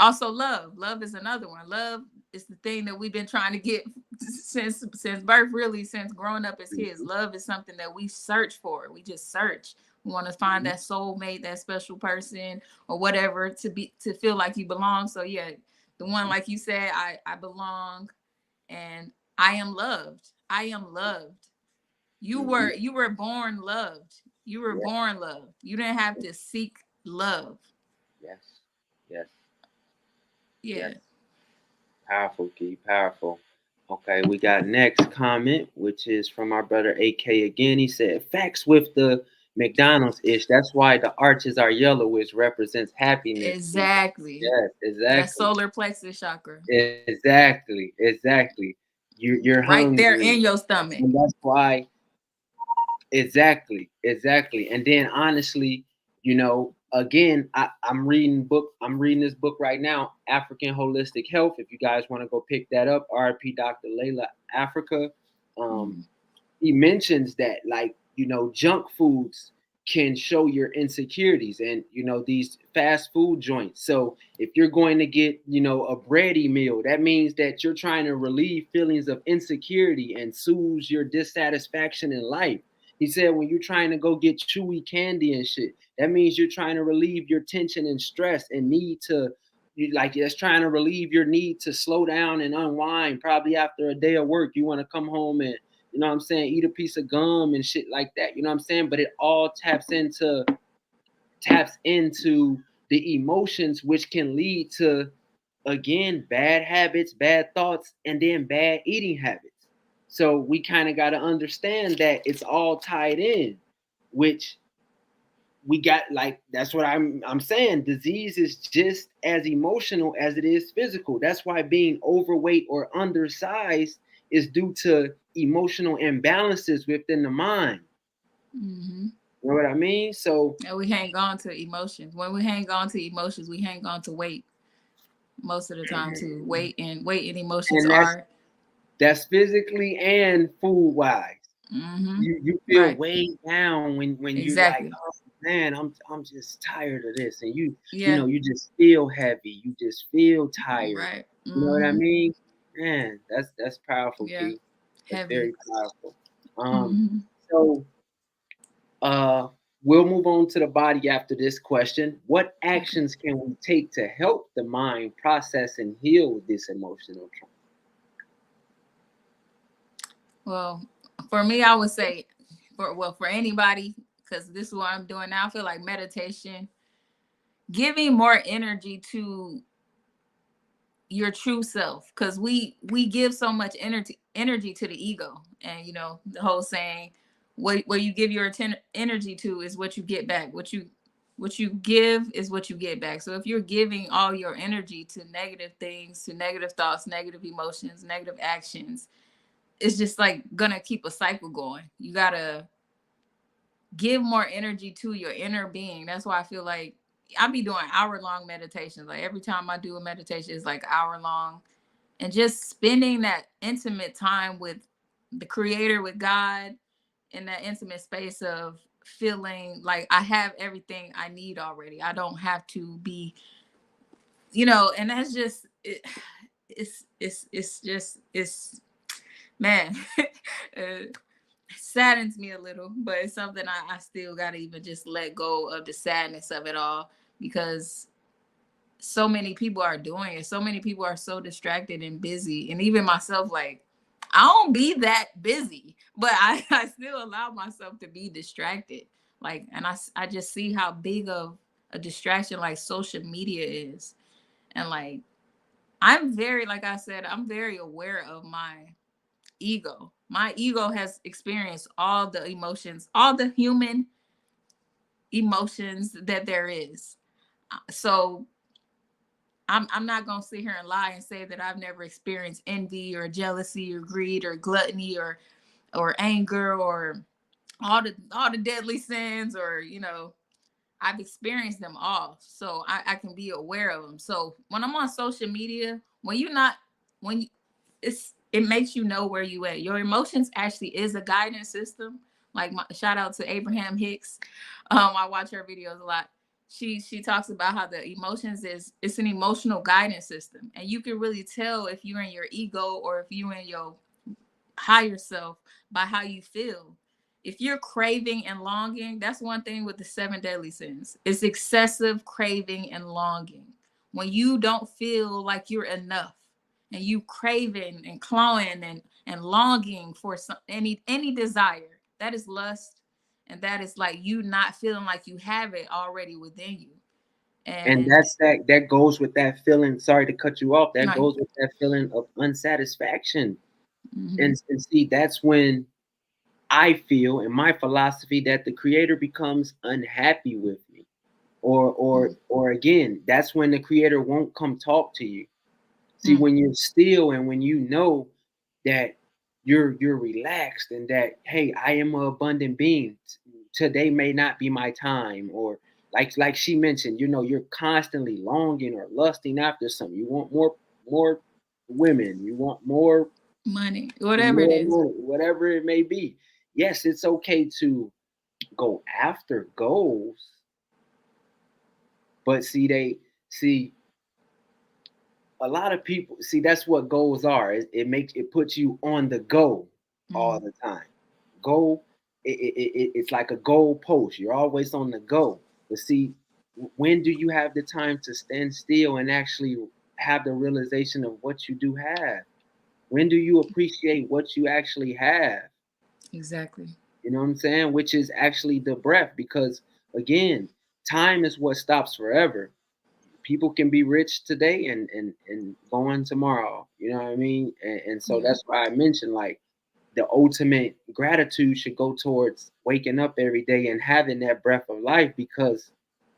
Also love is another one. Love is the thing that we've been trying to get since birth, really, since growing up as kids. Love is something that we search for. We just search. We want to find that soulmate, that special person, or whatever, to feel like you belong. So yeah, the one, like you said, I belong, and I am loved. I am loved. You were born loved. You were born loved. You didn't have to seek love. Yes. Yes. Yeah. Yes. Powerful, Key. Powerful. Okay, we got next comment, which is from our brother AK again. He said, facts with the McDonald's ish. That's why the arches are yellow, which represents happiness. Exactly. Yes, That exactly. solar plexus chakra. Exactly. Exactly. You're Right there hungry. in your stomach. And that's why. Exactly, exactly. And then honestly, again, I'm reading this book right now, African Holistic Health. If you guys want to go pick that up, RP Dr. Layla Africa. He mentions that, like, junk foods can show your insecurities, and these fast food joints. So if you're going to get a bready meal, that means that you're trying to relieve feelings of insecurity and soothe your dissatisfaction in life. He said when you're trying to go get chewy candy and shit, that means you're trying to relieve your tension and stress and need to, like, that's trying to relieve your need to slow down and unwind. Probably after a day of work, you want to come home and, you know what I'm saying, eat a piece of gum and shit like that. You know what I'm saying? But it all taps into the emotions, which can lead to, again, bad habits, bad thoughts, and then bad eating habits. So we kind of got to understand that it's all tied in, which we got, like, that's what I'm saying. Disease is just as emotional as it is physical. That's why being overweight or undersized is due to emotional imbalances within the mind. Mm-hmm. You know what I mean? So and we hang on to emotions. When we hang on to emotions, we hang on to weight most of the time too. Weight and emotions and are that's physically and food wise. mm-hmm. You feel Right. way down when you like, Exactly. oh man, I'm just tired of this, and you Yeah. you just feel heavy, you just feel tired. Right. You know what I Mm-hmm. mean? Man, that's powerful, Yeah. Key. That's Heavy. very powerful. Mm-hmm. So uh we'll move on to the body after this question. What actions can we take to help the mind process and heal this emotional trauma? Well, for me, I would say, for anybody, because this is what I'm doing now. I feel like meditation, giving more energy to your true self, because we give so much energy to the ego, and the whole saying, what you give your energy to is what you get back. What you give is what you get back. So if you're giving all your energy to negative things, to negative thoughts, negative emotions, negative actions, it's just like gonna keep a cycle going. You gotta give more energy to your inner being. That's why I feel like I be doing hour-long meditations. Like every time I do a meditation, it's like hour long, and just spending that intimate time with the creator, with God, in that intimate space of feeling like I have everything I need already. I don't have to be, and that's just it. It's man. Saddens me a little, but it's something I still gotta even just let go of the sadness of it all, because so many people are doing it. So many people are so distracted and busy. And even myself, like, I don't be that busy, but I still allow myself to be distracted. Like, and I just see how big of a distraction like social media is. And like, like I said, I'm very aware of my ego. My ego has experienced all the emotions, all the human emotions that there is. So I'm not gonna sit here and lie and say that I've never experienced envy or jealousy or greed or gluttony or anger or all the deadly sins, or I've experienced them all. So I can be aware of them. So when I'm on social media, when you it makes you know where you at. Your emotions actually is a guidance system. Like, shout out to Abraham Hicks. I watch her videos a lot. she talks about how the emotions is it's an emotional guidance system, and you can really tell if you're in your ego or if you're in your higher self by how you feel. If you're craving and longing, that's one thing with the seven deadly sins. It's excessive craving and longing. When you don't feel like you're enough and you craving and clawing and longing for any desire, that is lust, and that is like you not feeling like you have it already within you. And And that goes with that feeling. Sorry to cut you off. That like, goes with that feeling of unsatisfaction. mm-hmm, And see, that's when I feel in my philosophy that the creator becomes unhappy with me. Or again, that's when the creator won't come talk to you. See, mm-hmm, when you're still and when you know that you're relaxed and that, hey, I am an abundant being. Today may not be my time, or like she mentioned, you're constantly longing or lusting after something. You want more women, you want money, whatever it more is. money, whatever it may be. Yes, it's okay to go after goals, but see a lot of people see that's what goals are. It puts you on the go all Mm-hmm. the time. Go, it's like a goal post. You're always on the go. But see, when do you have the time to stand still and actually have the realization of what you do have? When do you appreciate what you actually have? Exactly. You know what I'm saying? Which is actually the breath, because again, time is what stops forever. People can be rich today and gone tomorrow. You know what I mean? And so Yeah. that's why I mentioned, like, the ultimate gratitude should go towards waking up every day and having that breath of life, because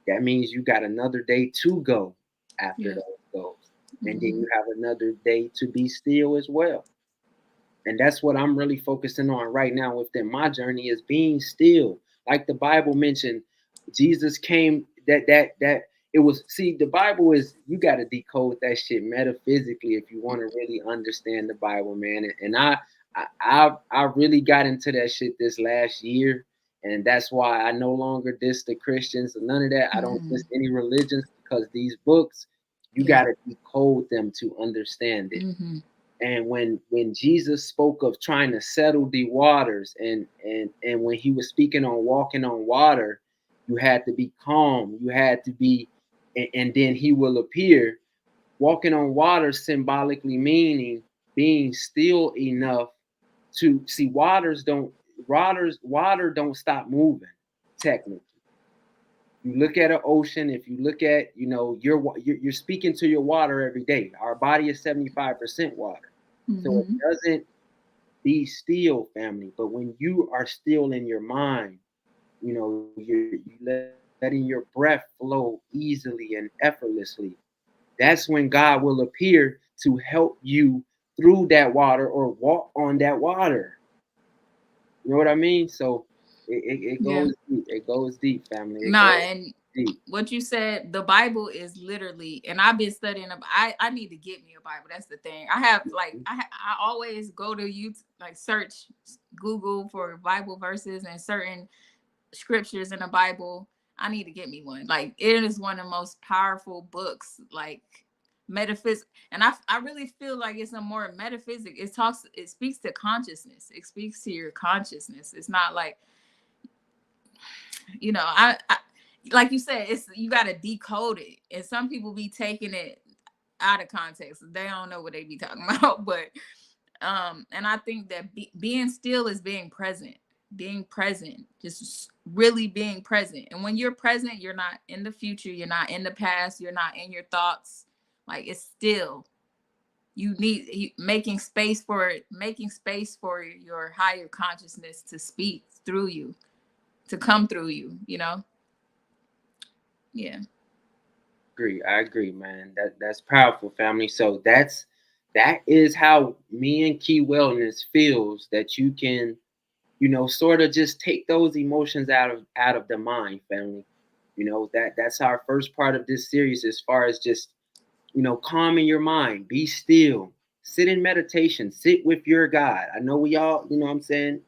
that means you got another day to go after Yeah. those goals. And then Mm-hmm. you have another day to be still as well. And that's what I'm really focusing on right now within my journey, is being still. Like the Bible mentioned, Jesus came, that it was, see, the Bible is, you got to decode that shit metaphysically if you want to really understand the Bible, man. And I really got into that shit this last year, and that's why I no longer diss the Christians or none of that. I don't Mm-hmm. diss any religions, because these books, you Yeah. got to decode them to understand it. Mm-hmm. And when Jesus spoke of trying to settle the waters, and when he was speaking on walking on water, you had to be calm, you had to be, and then he will appear. Walking on water symbolically meaning being still enough to see. Water don't stop moving. Technically, you look at an ocean. If you look at, you're speaking to your water every day. Our body is 75% water, so it Mm-hmm. doesn't. Be still, family. But when you are still in your mind, you letting your breath flow easily and effortlessly. That's when God will appear to help you through that water or walk on that water. You know what I mean? So it Yeah. goes deep. It goes deep, family. It Nah, goes and deep. what you said, the Bible is literally, and I've been studying. I need to get me a Bible. That's the thing. I have like I always go to YouTube, like search Google for Bible verses and certain scriptures in the Bible. I need to get me one. Like it is one of the most powerful books, like metaphysics. And I really feel like it's a more metaphysic. It speaks to consciousness. It speaks to your consciousness. It's not like, I like you said, it's you got to decode it, and some people be taking it out of context. They don't know what they be talking about. But and I think that being still is being present, just really being present. And when you're present, you're not in the future, you're not in the past, you're not in your thoughts. Like it's still, making space for your higher consciousness to speak through you, to come through you, yeah. I agree, man. That's powerful, family. So that is how me and Key Wellness feels, that you can, sort of just take those emotions out of the mind, family. That's our first part of this series, as far as just, calming your mind, be still, sit in meditation, sit with your God. I know we all, what I'm saying,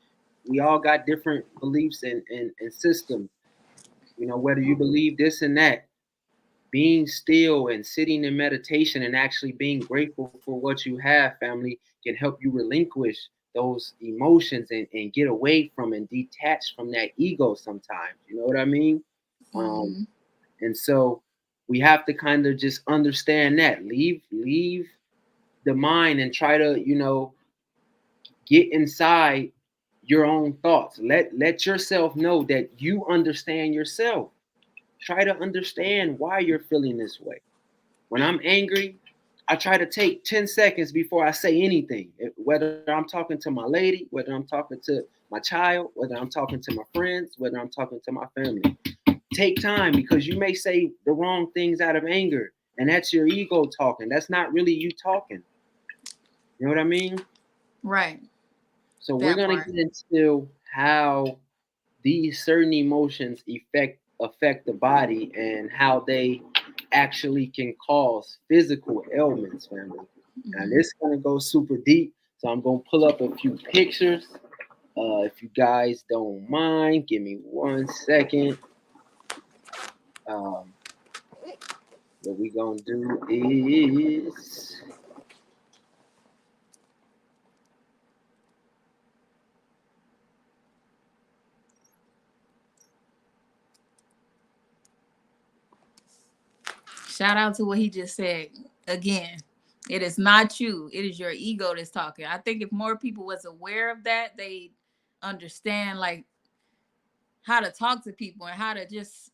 we all got different beliefs and systems, Whether you believe this and that, being still and sitting in meditation and actually being grateful for what you have, family, can help you relinquish those emotions and get away from and detach from that ego sometimes. You know what I mean? Um, Mm-hmm. and so we have to kind of just understand that. Leave the mind and try to, get inside your own thoughts. Let yourself know that you understand yourself. Try to understand why you're feeling this way. When I'm angry, I try to take 10 seconds before I say anything. Whether I'm talking to my lady, whether I'm talking to my child, whether I'm talking to my friends, whether I'm talking to my family. Take time, because you may say the wrong things out of anger, and that's your ego talking. That's not really you talking. You know what I mean? Right. So we're That gonna part. get into how these certain emotions affect the body and how they actually can cause physical ailments, family. And Mm-hmm. this is gonna go super deep, so I'm gonna pull up a few pictures. If you guys don't mind, give me 1 second. Um, what we gonna do is Shout out to what he just said. Again, it is not you. It is your ego that's talking. I think if more people was aware of that, they understand like how to talk to people and how to just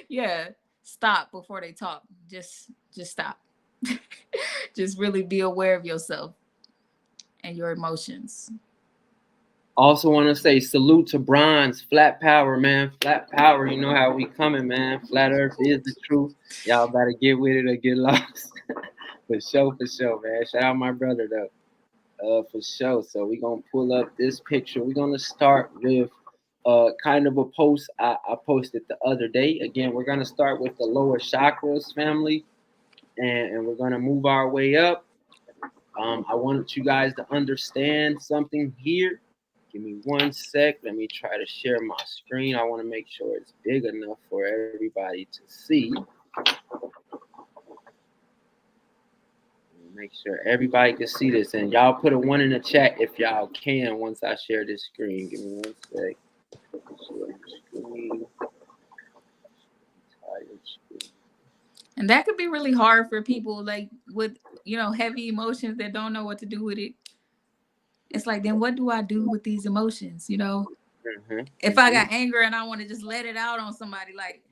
yeah, stop before they talk. Just stop. Just really be aware of yourself and your emotions. also want to say salute to Bronze, flat power, man. Flat power, you know how we coming, man. Flat Earth is the truth. Y'all better get with it or get lost. For sure, man. Shout out my brother though. For sure. So we're gonna pull up this picture. We're gonna start with kind of a post I posted the other day. Again, we're gonna start with the lower chakras, family, and we're gonna move our way up. I want you guys to understand something here. Give me 1 sec. Let me try to share my screen. I want to make sure it's big enough for everybody to see. Make sure everybody can see this. And y'all put a one in the chat if y'all can once I share this screen. Give me 1 sec. Share screen. And that could be really hard for people like with, heavy emotions that don't know what to do with it. It's like, then what do I do with these emotions? If I got anger and I want to just let it out on somebody, like,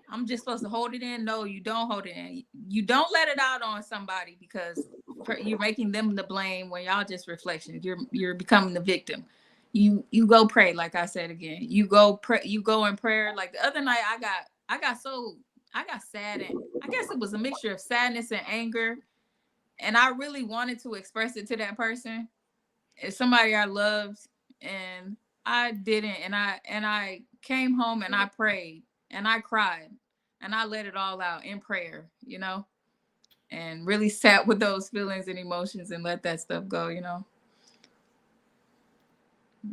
I'm just supposed to hold it in. No, you don't hold it in. You don't let it out on somebody because you're making them the blame when y'all just reflections. You're becoming the victim. You go pray, like I said again. You go pray. You go in prayer. Like the other night, I got sad, and I guess it was a mixture of sadness and anger, and I really wanted to express it to that person. It's somebody I loved, and I didn't. And I came home and I prayed and I cried and I let it all out in prayer, and really sat with those feelings and emotions and let that stuff go,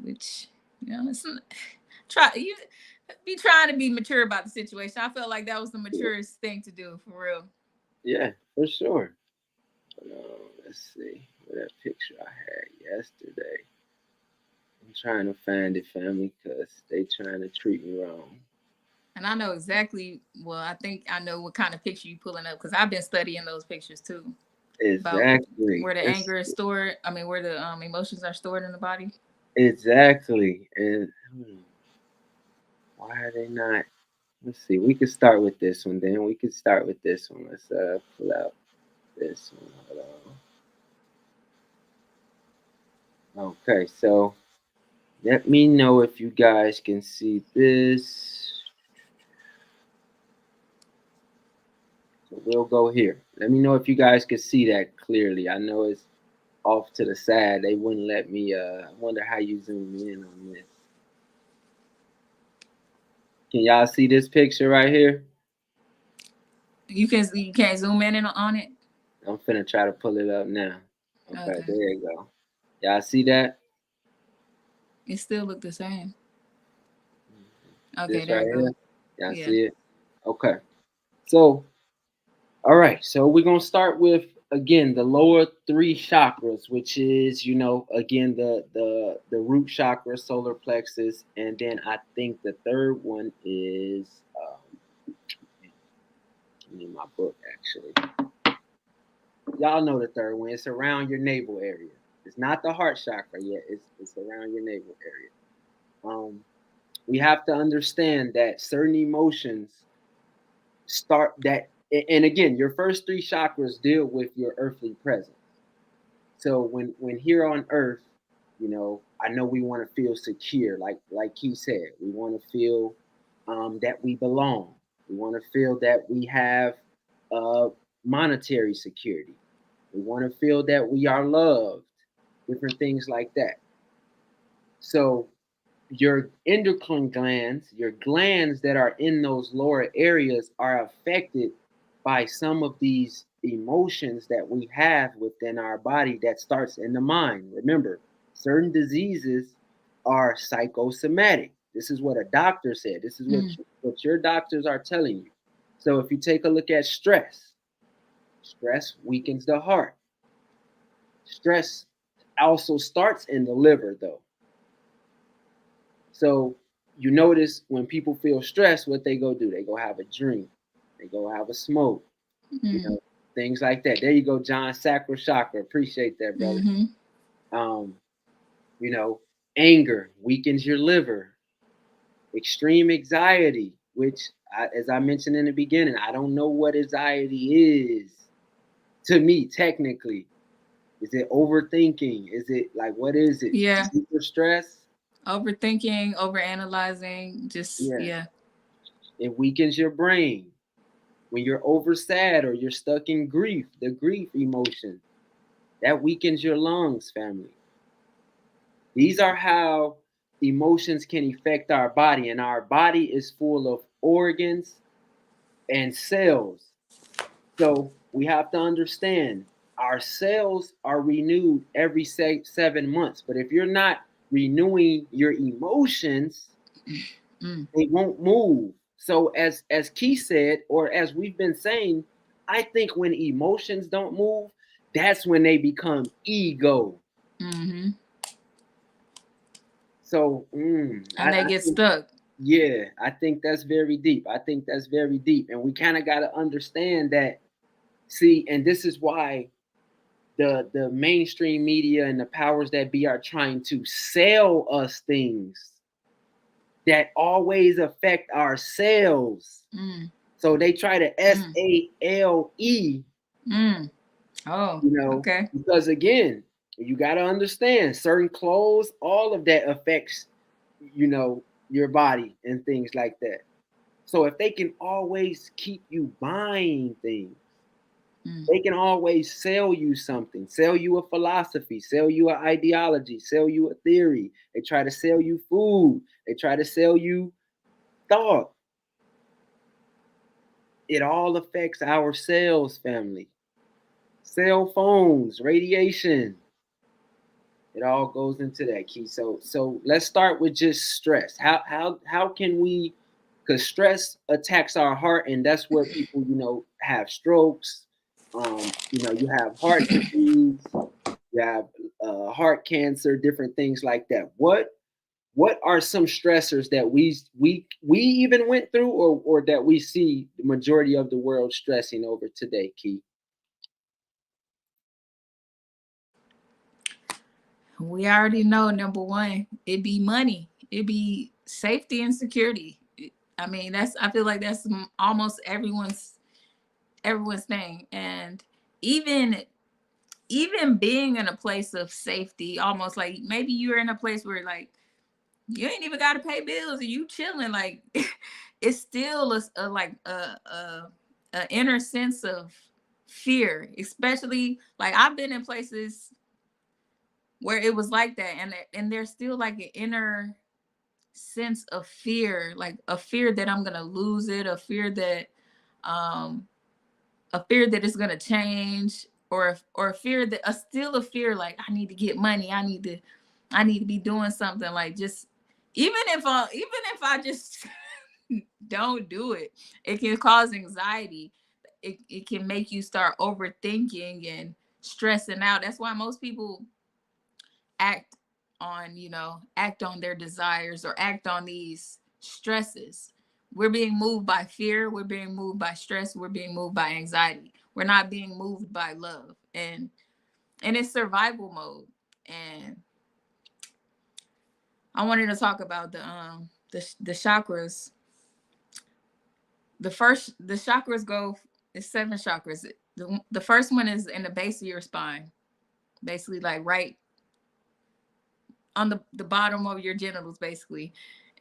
which, it's try you be trying to be mature about the situation. I felt like that was the maturest thing to do, for real. Yeah, for sure. Let's see what that picture I had yesterday. I'm trying to find it, family, because they trying to treat me wrong. And I know exactly, well, I think I know what kind of picture you pulling up because I've been studying those pictures too. About Exactly. where the anger is stored. I mean, where the emotions are stored in the body. Exactly. And why are they not? Let's see. We could start with this one. Then we could start with this one. Let's pull out this one. Okay. So let me know if you guys can see this. So we'll go here. Let me know if you guys can see that clearly. I know it's off to the side. They wouldn't let me. I wonder how you zoom in on this. Can y'all see this picture right here? You can't zoom in on it. I'm finna try to pull it up now. Okay, Okay, there you go. Y'all see that? it still look the same. Okay, This there right you go. here. Y'all Yeah. see it? Okay. So, all right. So we're gonna start with again the lower three chakras, which is again the root chakra, solar plexus, and then I think the third one is in my book actually. Y'all know the third one. It's around your navel area. It's not the heart chakra yet. It's around your navel area. We have to understand that certain emotions start that, and again, your first three chakras deal with your earthly presence. So when here on earth, I know we want to feel secure, like he said, we want to feel that we belong. We want to feel that we have uh, monetary security. We want to feel that we are loved, different things like that. So your endocrine glands, your glands that are in those lower areas, are affected by some of these emotions that we have within our body that starts in the mind. Remember, certain diseases are psychosomatic. This is what a doctor said. This is what your doctors are telling you. So if you take a look at stress, stress weakens the heart. Stress also starts in the liver, though. So you notice when people feel stressed, what they go do? They go have a drink. They go have a smoke. You Mm. know, things like that. There you go, John Sacra Chakra. Appreciate that, brother. Mm-hmm. Um, you know, anger weakens your liver. Extreme anxiety, which, as I mentioned in the beginning, I don't know what anxiety is to me technically. Is it overthinking? Is it like what is it? Yeah. Super stress? Overthinking, overanalyzing, just Yeah. yeah. It weakens your brain. When you're over sad or you're stuck in grief, the grief emotion, that weakens your lungs, family. These are how emotions can affect our body, and our body is full of organs and cells. So we have to understand our cells are renewed every 7 months. But if you're not renewing your emotions, Mm. they won't move. So as Key said, or as we've been saying, I think when emotions don't move, that's when they become ego. Mm-hmm. So And they I get think, stuck. yeah, I think that's very deep. I think that's very deep, and we kind of got to understand that. See, and this is why the mainstream media and the powers that be are trying to sell us things that always affect ourselves. Mm. So they try to Mm. SALE, Mm. Oh, okay. because again, you got to understand certain clothes, all of that affects, your body and things like that. So if they can always keep you buying things, Mm. they can always sell you something, sell you a philosophy, sell you an ideology, sell you a theory. They try to sell you food. They try to sell you thought. It all affects our cells, family. Cell phones, radiation. It all goes into that key. So let's start with just stress. How can we, because stress attacks our heart, and that's where people, have strokes. You have heart disease, you have heart cancer, different things like that. What are some stressors that we even went through, or that we see the majority of the world stressing over today, Key? We already know number one, it be money. It be safety and security. I mean, I feel like that's almost everyone's thing. And even even being in a place of safety, almost like maybe you're in a place where like you ain't even got to pay bills and you chilling, like it's still like a inner sense of fear, especially like I've been in places where it was like that, and there's still like an inner sense of fear, like a fear that I'm gonna lose it, um a fear that it's gonna change, or a fear that still a fear like I need to get money, I need to be doing something, like just even if I just Don't do it. It can cause anxiety. It can make you start overthinking and stressing out. That's why most people act act on their desires or act on these stresses. We're being moved by fear, we're being moved by stress, we're being moved by anxiety. We're not being moved by love. And it's survival mode. And I wanted to talk about the chakras. The chakras go, it's 7 chakras. The first one is in the base of your spine, basically like right on the bottom of your genitals, basically.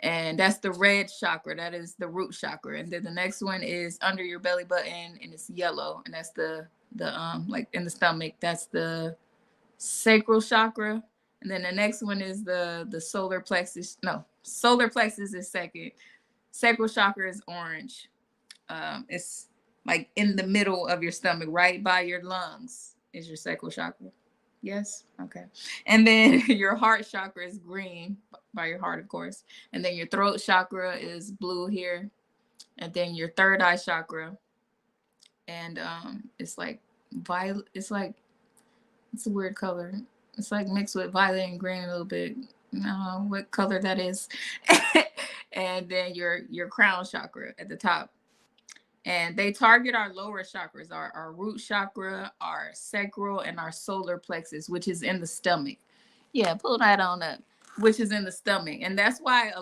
And that's the red chakra. That is the root chakra. And then the next one is under your belly button, and it's yellow. And that's the like in the stomach. That's the sacral chakra. And then the next one is the solar plexus. No, solar plexus is second. Sacral chakra is orange. It's like in the middle of your stomach, right by your lungs, is your sacral chakra. Yes. Okay. And then your heart chakra is green by your heart, of course. And then your throat chakra is blue here. And then your third eye chakra. And it's like violet. It's a weird color. It's like mixed with violet and green a little bit. I don't know what color that is. And then your crown chakra at the top. And they target our lower chakras, our root chakra, our sacral, and our solar plexus, which is in the stomach. Yeah, pull that on up, which is in the stomach. And that's why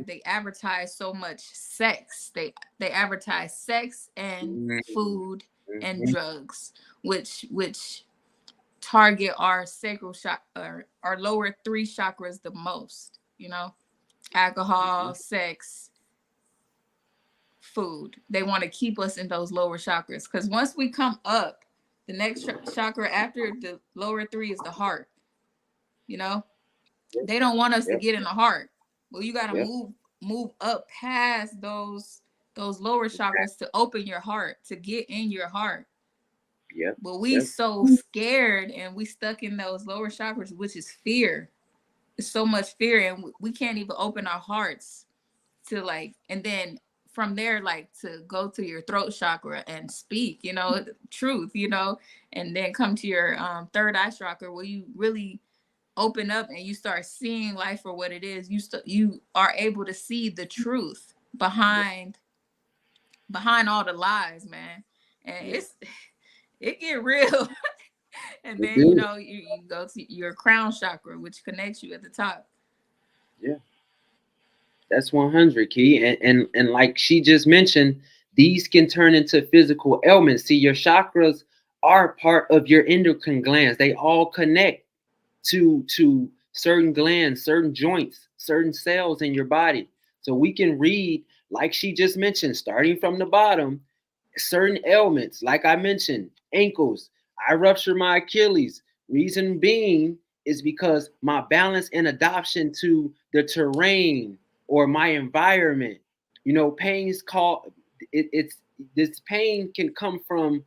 they advertise so much sex. They advertise sex and food and drugs, which target our sacral chakra, our lower 3 chakras the most, alcohol, sex, food. They want to keep us in those lower chakras, because once we come up, the next chakra after the lower 3 is the heart. They don't want us to get in the heart. Well, you got to move up past those lower chakras to open your heart, to get in your heart. But we so scared, and we stuck in those lower chakras, which is fear. It's so much fear, and we can't even open our hearts to and then from there, to go to your throat chakra and speak, truth, and then come to your third eye chakra, where you really open up and you start seeing life for what it is. You are able to see the truth behind all the lies, man. And it get real. And then you go to your crown chakra, which connects you at the top. Yeah. That's 100, Key. And like she just mentioned, these can turn into physical ailments. See, your chakras are part of your endocrine glands. They all connect to certain glands, certain joints, certain cells in your body. So we can read, like she just mentioned, starting from the bottom, certain ailments, like I mentioned, ankles. I ruptured my Achilles. Reason being is because my balance and adoption to the terrain or my environment. Pain's called it's this pain can come from,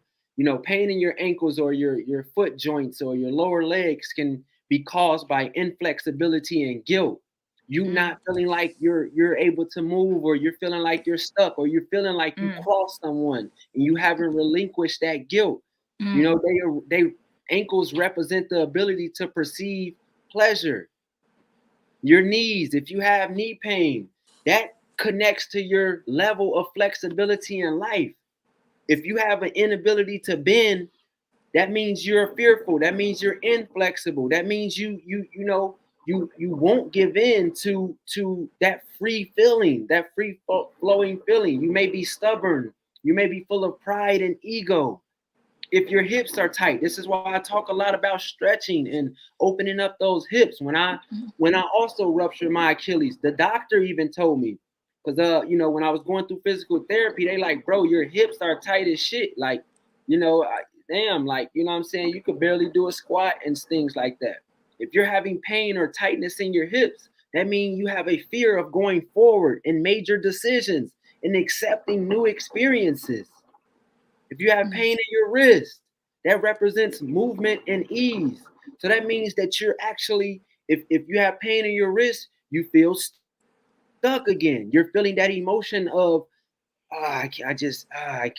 pain in your ankles or your foot joints or your lower legs can be caused by inflexibility and guilt. You not feeling like you're able to move, or you're feeling like you're stuck, or you're feeling like you crossed someone and you haven't relinquished that guilt. They ankles represent the ability to perceive pleasure. Your knees, if you have knee pain, that connects to your level of flexibility in life. If you have an inability to bend, that means you're fearful. That means you're inflexible. That means you won't give in to that free feeling, that free flowing feeling. You may be stubborn. You may be full of pride and ego. If your hips are tight, this is why I talk a lot about stretching and opening up those hips. When I also ruptured my Achilles, the doctor even told me, because when I was going through physical therapy, they like, bro, your hips are tight as shit. Like, damn, like, what I'm saying, you could barely do a squat and things like that. If you're having pain or tightness in your hips, that means you have a fear of going forward in major decisions and accepting new experiences. If you have pain in your wrist, that represents movement and ease. So that means that you're actually, if you have pain in your wrist, you feel stiff. stuck again. You're feeling that emotion of I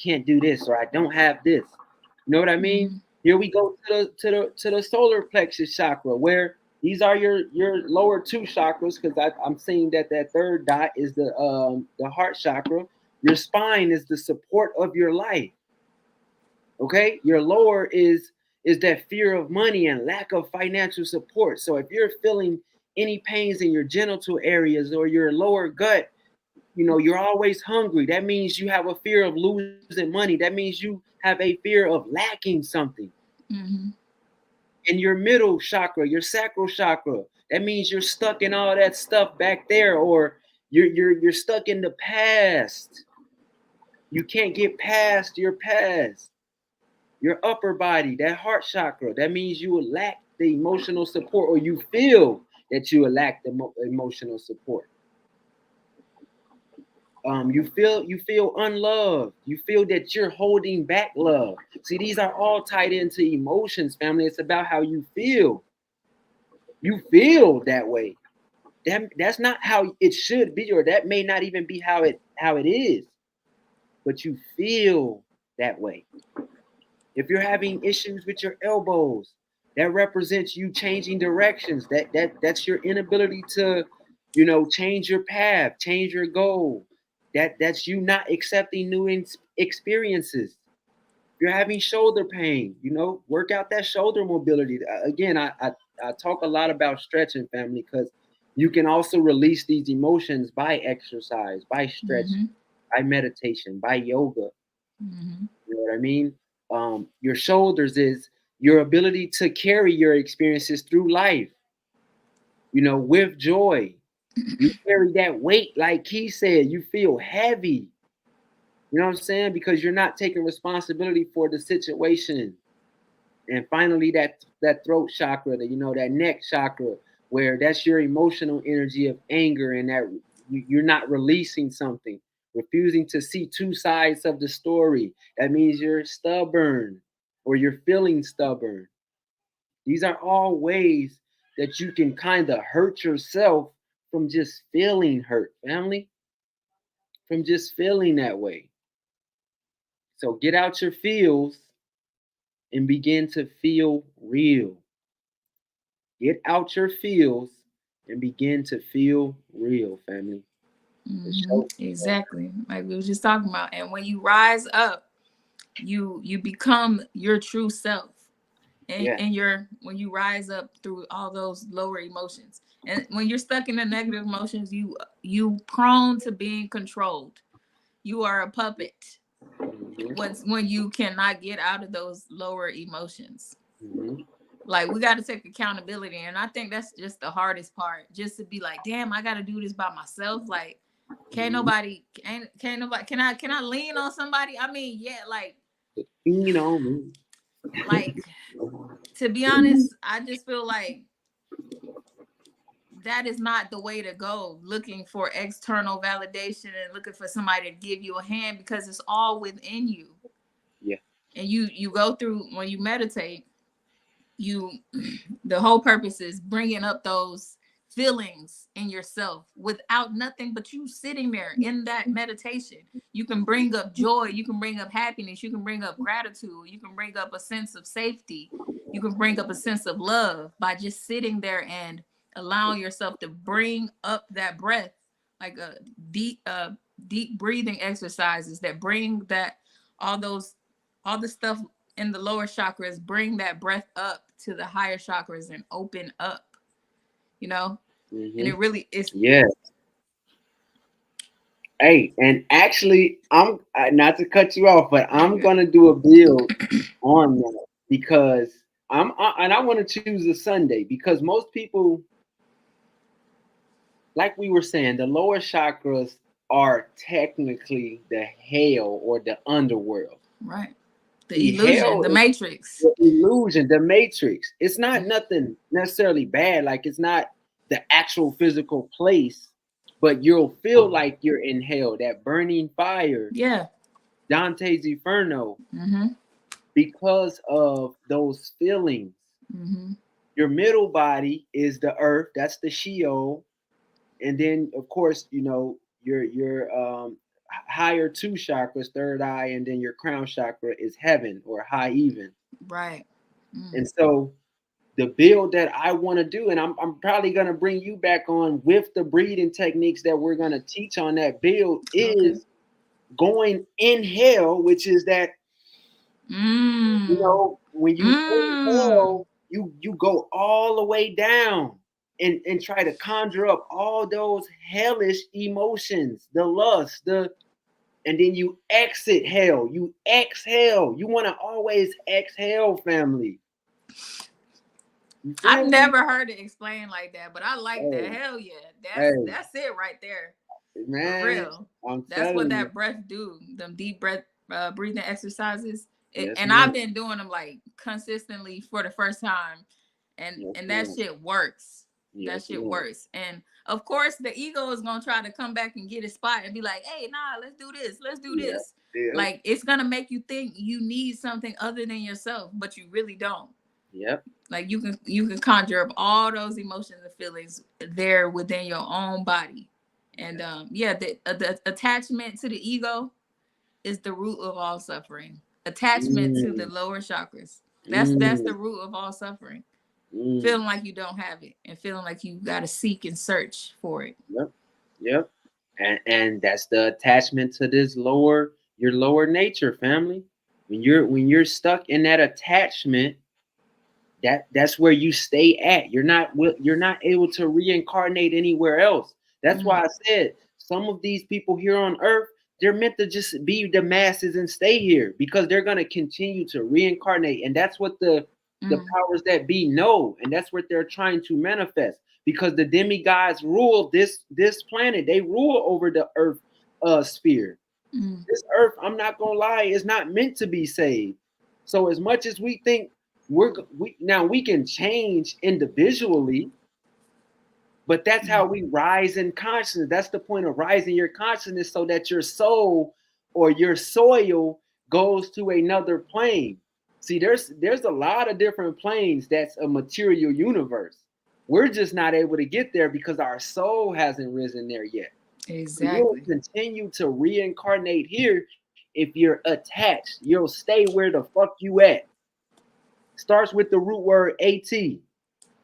can't do this or I don't have this. You know what I mean? Mm-hmm. Here we go to the solar plexus chakra, where these are your lower two chakras, because I'm seeing that that third dot is the heart chakra. Your spine is the support of your life. Okay, your lower is that fear of money and lack of financial support. So if you're feeling any pains in your genital areas or your lower gut, you know, you're always hungry. That means you have a fear of losing money. That means you have a fear of lacking something. Mm-hmm. In your middle chakra, your sacral chakra, that means you're stuck in all that stuff back there, or you're stuck in the past. You can't get past your past. Your upper body, that heart chakra, that means you will lack the emotional support, or you feel that you will lack the emotional support. You feel unloved. You feel that you're holding back love. See, these are all tied into emotions, family. It's about how you feel. You feel that way. That's not how it should be, or that may not even be how it is. But you feel that way. If you're having issues with your elbows, that represents you changing directions. That's your inability to, change your path, change your goal. That's you not accepting new experiences. If you're having shoulder pain, work out that shoulder mobility. Again, I talk a lot about stretching, family, because you can also release these emotions by exercise, by stretching, Mm-hmm. by meditation, by yoga. Mm-hmm. You know what I mean? Your shoulders is your ability to carry your experiences through life, with joy. You carry that weight, like he said, you feel heavy. You know what I'm saying? Because you're not taking responsibility for the situation. And finally, that throat chakra, that neck chakra, where that's your emotional energy of anger, and that you're not releasing something, refusing to see two sides of the story. That means you're stubborn, or you're feeling stubborn. These are all ways that you can kind of hurt yourself from just feeling hurt, family, from just feeling that way. So get out your feels and begin to feel real. Get out your feels and begin to feel real, family. For Mm-hmm. sure. Exactly. Like we were just talking about. And when you rise up, you become your true self. Yeah. And your when you rise up through all those lower emotions. And when you're stuck in the negative emotions, you prone to being controlled. You are a puppet. Mm-hmm. When you cannot get out of those lower emotions. Mm-hmm. Like we got to take accountability, and I think that's just the hardest part, just to be like, damn, I got to do this by myself. Like Mm-hmm. can't nobody, can I lean on somebody? I mean, yeah, You know me. like to be honest, I just feel like that is not the way to go, looking for external validation and looking for somebody to give you a hand, because it's all within you. Yeah. And you go through, when you meditate, you the whole purpose is bringing up those feelings in yourself without nothing but you sitting there in that meditation. You can bring up joy, you can bring up happiness, you can bring up gratitude, you can bring up a sense of safety, you can bring up a sense of love by just sitting there and allowing yourself to bring up that breath, like a deep breathing exercises that bring that all those all the stuff in the lower chakras, bring that breath up to the higher chakras and open up, you know? And Mm-hmm. it really is. Yeah. Hey, and actually, I'm not to cut you off, but You're I'm good. gonna do a build on that, because and I want to choose a Sunday, because most people, like we were saying, the lower chakras are technically the hell or the underworld. Right. The See, illusion, hell the is matrix. the illusion, the matrix. It's not nothing necessarily bad. Like, it's not the actual physical place, but you'll feel like you're in hell, that burning fire, Yeah. Dante's Inferno, Mm-hmm. because of those feelings. Mm-hmm. Your middle body is the earth, that's the Sheol. and then of course, your higher two chakras, third eye, and then your crown chakra is heaven or high even. Right. Mm. And so the build that I want to do, and I'm probably going to bring you back on with the breathing techniques that we're going to teach on that build, Okay. is going inhale, which is that, Mm. when you Mm. inhale, you go all the way down and try to conjure up all those hellish emotions, the lust, and then you exit hell. You exhale. You want to always exhale, family. You I've feel me? never heard it explained like that, but I like that. Hey, Hell yeah. hey, That's it right there. For man, real. I'm That's what telling you. that breath do. Them deep breath breathing exercises. Yes, And I've ma'am. been doing them like consistently for the first time. Yes, And that ma'am. shit works. That Yes, shit ma'am. works. And of course the ego is gonna try to come back and get his spot and be like, hey, nah, let's do this. Let's do Yeah, this. yeah, Like it's gonna make you think you need something other than yourself, but you really don't. yep, Like you can conjure up all those emotions and feelings there within your own body. And yeah. yeah, the attachment to the ego is the root of all suffering. Attachment to the Mm, lower chakras. That's mm, the root of all suffering. mm. Feeling like you don't have it and feeling like you got to seek and search for it. Yep, yep. And that's the attachment to this your lower nature, family. When you're stuck in that attachment, that's where you stay at. You're not able to reincarnate anywhere else. That's Mm, why I said some of these people here on earth, they're meant to just be the masses and stay here because they're going to continue to reincarnate, and that's what the mm, powers that be know, and that's what they're trying to manifest, because the demigods rule this planet. They rule over the earth sphere. mm, This earth, I'm not gonna lie, is not meant to be saved. So as much as we think we can change individually, but that's mm, how we rise in consciousness. That's the point of rising your consciousness, so that your soul or your soil goes to another plane. See, there's a lot of different planes that's a material universe. We're just not able to get there because our soul hasn't risen there yet. So you'll exactly. continue to reincarnate here if you're attached. You'll stay where the fuck you at. Starts with the root word AT.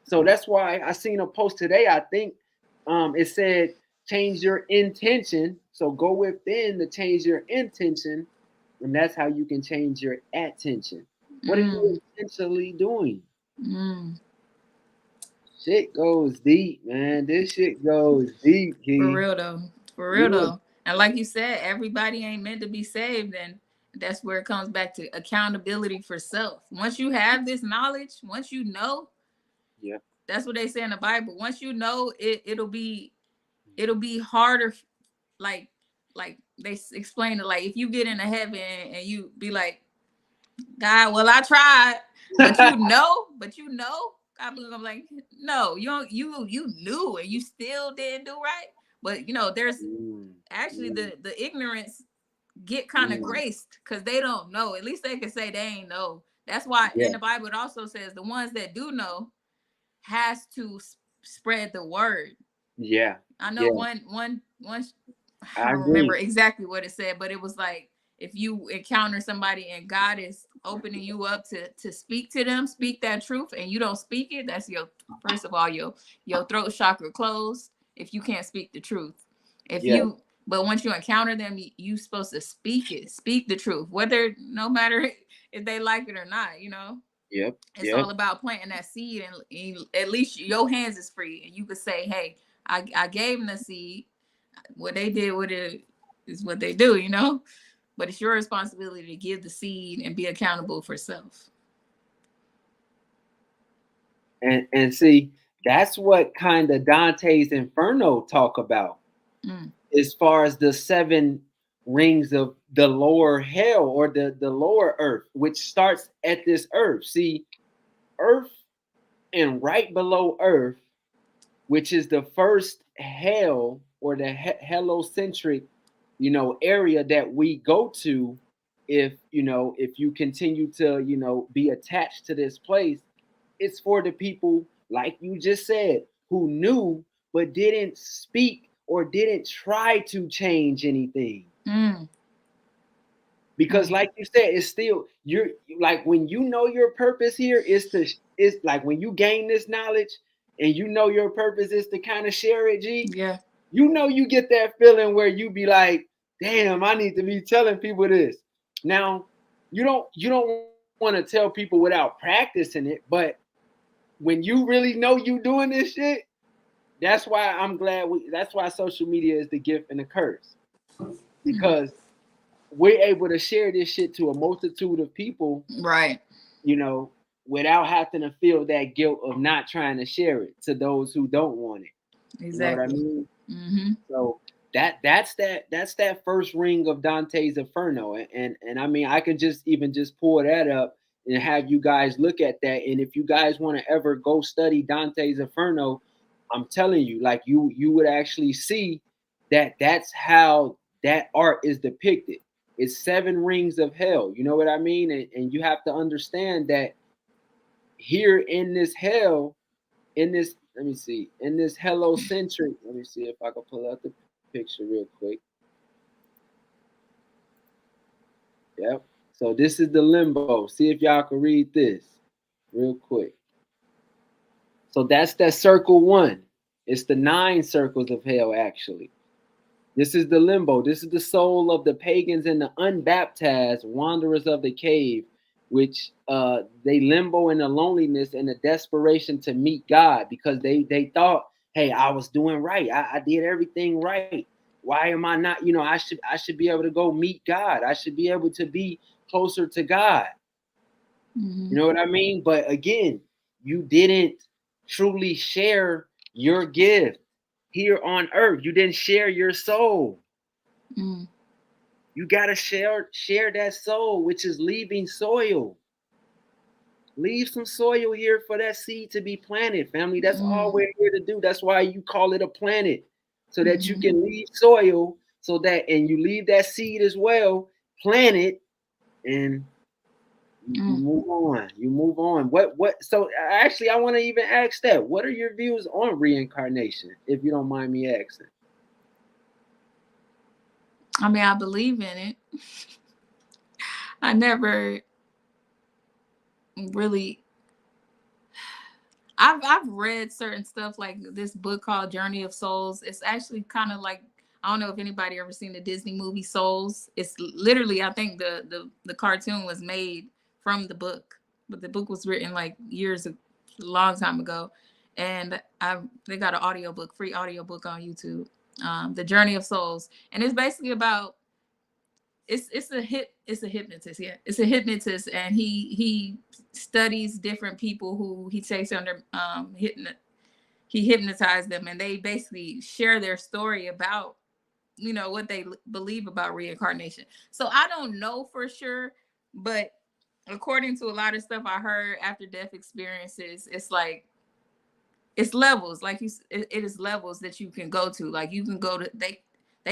So that's why I seen a post today. I think it said change your intention. So go within to change your intention, and that's how you can change your attention. What are Mm, you intentionally doing? mm. Shit goes deep, man. This shit goes deep, For Key. real though. For real Yeah, though. And like you said, everybody ain't meant to be saved. And that's where it comes back to accountability for self. Once you have this knowledge, once you know, yeah, that's what they say in the Bible. Once you know it, it'll be harder. Like they explain it. Like if you get into heaven and you be like, God, well I tried, but you know, God be like, no, you don't, you knew and you still didn't do right. But there's mm, actually mm, the ignorance get kind of mm. graced because they don't know. At least they can say they ain't know. That's why Yeah, in the Bible it also says the ones that do know has to spread the word. yeah, I know yeah. one I I don't remember agree. exactly what it said, but it was like if you encounter somebody and God is opening you up to speak to them, speak that truth, and you don't speak it, that's your first of all your throat chakra closed if you can't speak the truth. If Yeah, you but once you encounter them, you supposed to speak it, speak the truth, whether no matter if they like it or not, yep, it's yep. all about planting that seed, and at least your hands is free, and you could say, "Hey, I gave them the seed. What they did with it is what they do," But it's your responsibility to give the seed and be accountable for self. And see, that's what kind of Dante's Inferno talk about, Mm, as far as the seven rings of the lower hell, or the lower earth, which starts at this earth. See, earth, and right below earth, which is the first hell, or the heliocentric, area that we go to, if you continue to, be attached to this place. It's for the people, like you just said, who knew but didn't speak or didn't try to change anything. Mm. Because like you said, it's still you're like when you know your purpose here is to it's like when you gain this knowledge and you know your purpose is to kind of share it, G. Yeah. You know you get that feeling where you be like, damn, I need to be telling people this. Now, you don't want to tell people without practicing it, but when you really know you doing this shit, that's why I'm glad that's why social media is the gift and the curse. Mm. Because we're able to share this shit to a multitude of people, Right. you know, without having to feel that guilt of not trying to share it to those who don't want it. You know what I Exactly. mean? Mm-hmm. So that's that first ring of Dante's Inferno, and I mean I can just pull that up and have you guys look at that. And if you guys want to ever go study Dante's Inferno, I'm telling you, like you would actually see that that's how that art is depicted. It's seven rings of hell. You know what I mean? And you have to understand that here in this hell, in this let me see, in this hellocentric, let me see if I can pull out the picture real quick. Yep. So this is the limbo. See if y'all can read this real quick. So that's that circle one. It's the nine circles of hell, actually. This is the limbo. This is the soul of the pagans and the unbaptized wanderers of the cave, which they limbo in the loneliness and the desperation to meet God because they thought, hey, I was doing right. I did everything right. Why am I not? I should be able to go meet God. I should be able to be closer to God. Mm-hmm. You know what I mean? But again, you didn't truly share your gift here on earth. You didn't share your soul. Mm. You gotta share that soul, which is leaving soil. Leave some soil here for that seed to be planted, family. That's all Mm. we're here to do. That's why you call it a planet, so that you Mm-hmm. can leave soil, so that and you leave that seed as well, plant it, and you Mm. move on. You move on. What? So actually, I want to even ask that. What are your views on reincarnation, if you don't mind me asking? I mean, I believe in it. I never really. I've read certain stuff like this book called Journey of Souls. It's actually kind of like, I don't know if anybody ever seen the Disney movie Souls. It's literally, I think the cartoon was made from the book, but the book was written like a long time ago, and they got an audiobook, free audiobook on YouTube. The Journey of Souls, and it's basically about it's a hypnotist. Yeah, it's a hypnotist, and he studies different people who he takes under he hypnotized them, and they basically share their story about what they believe about reincarnation. So I don't know for sure, but according to a lot of stuff I heard, after death experiences, it's like it's levels. Like it is levels that you can go to. Like you can go to they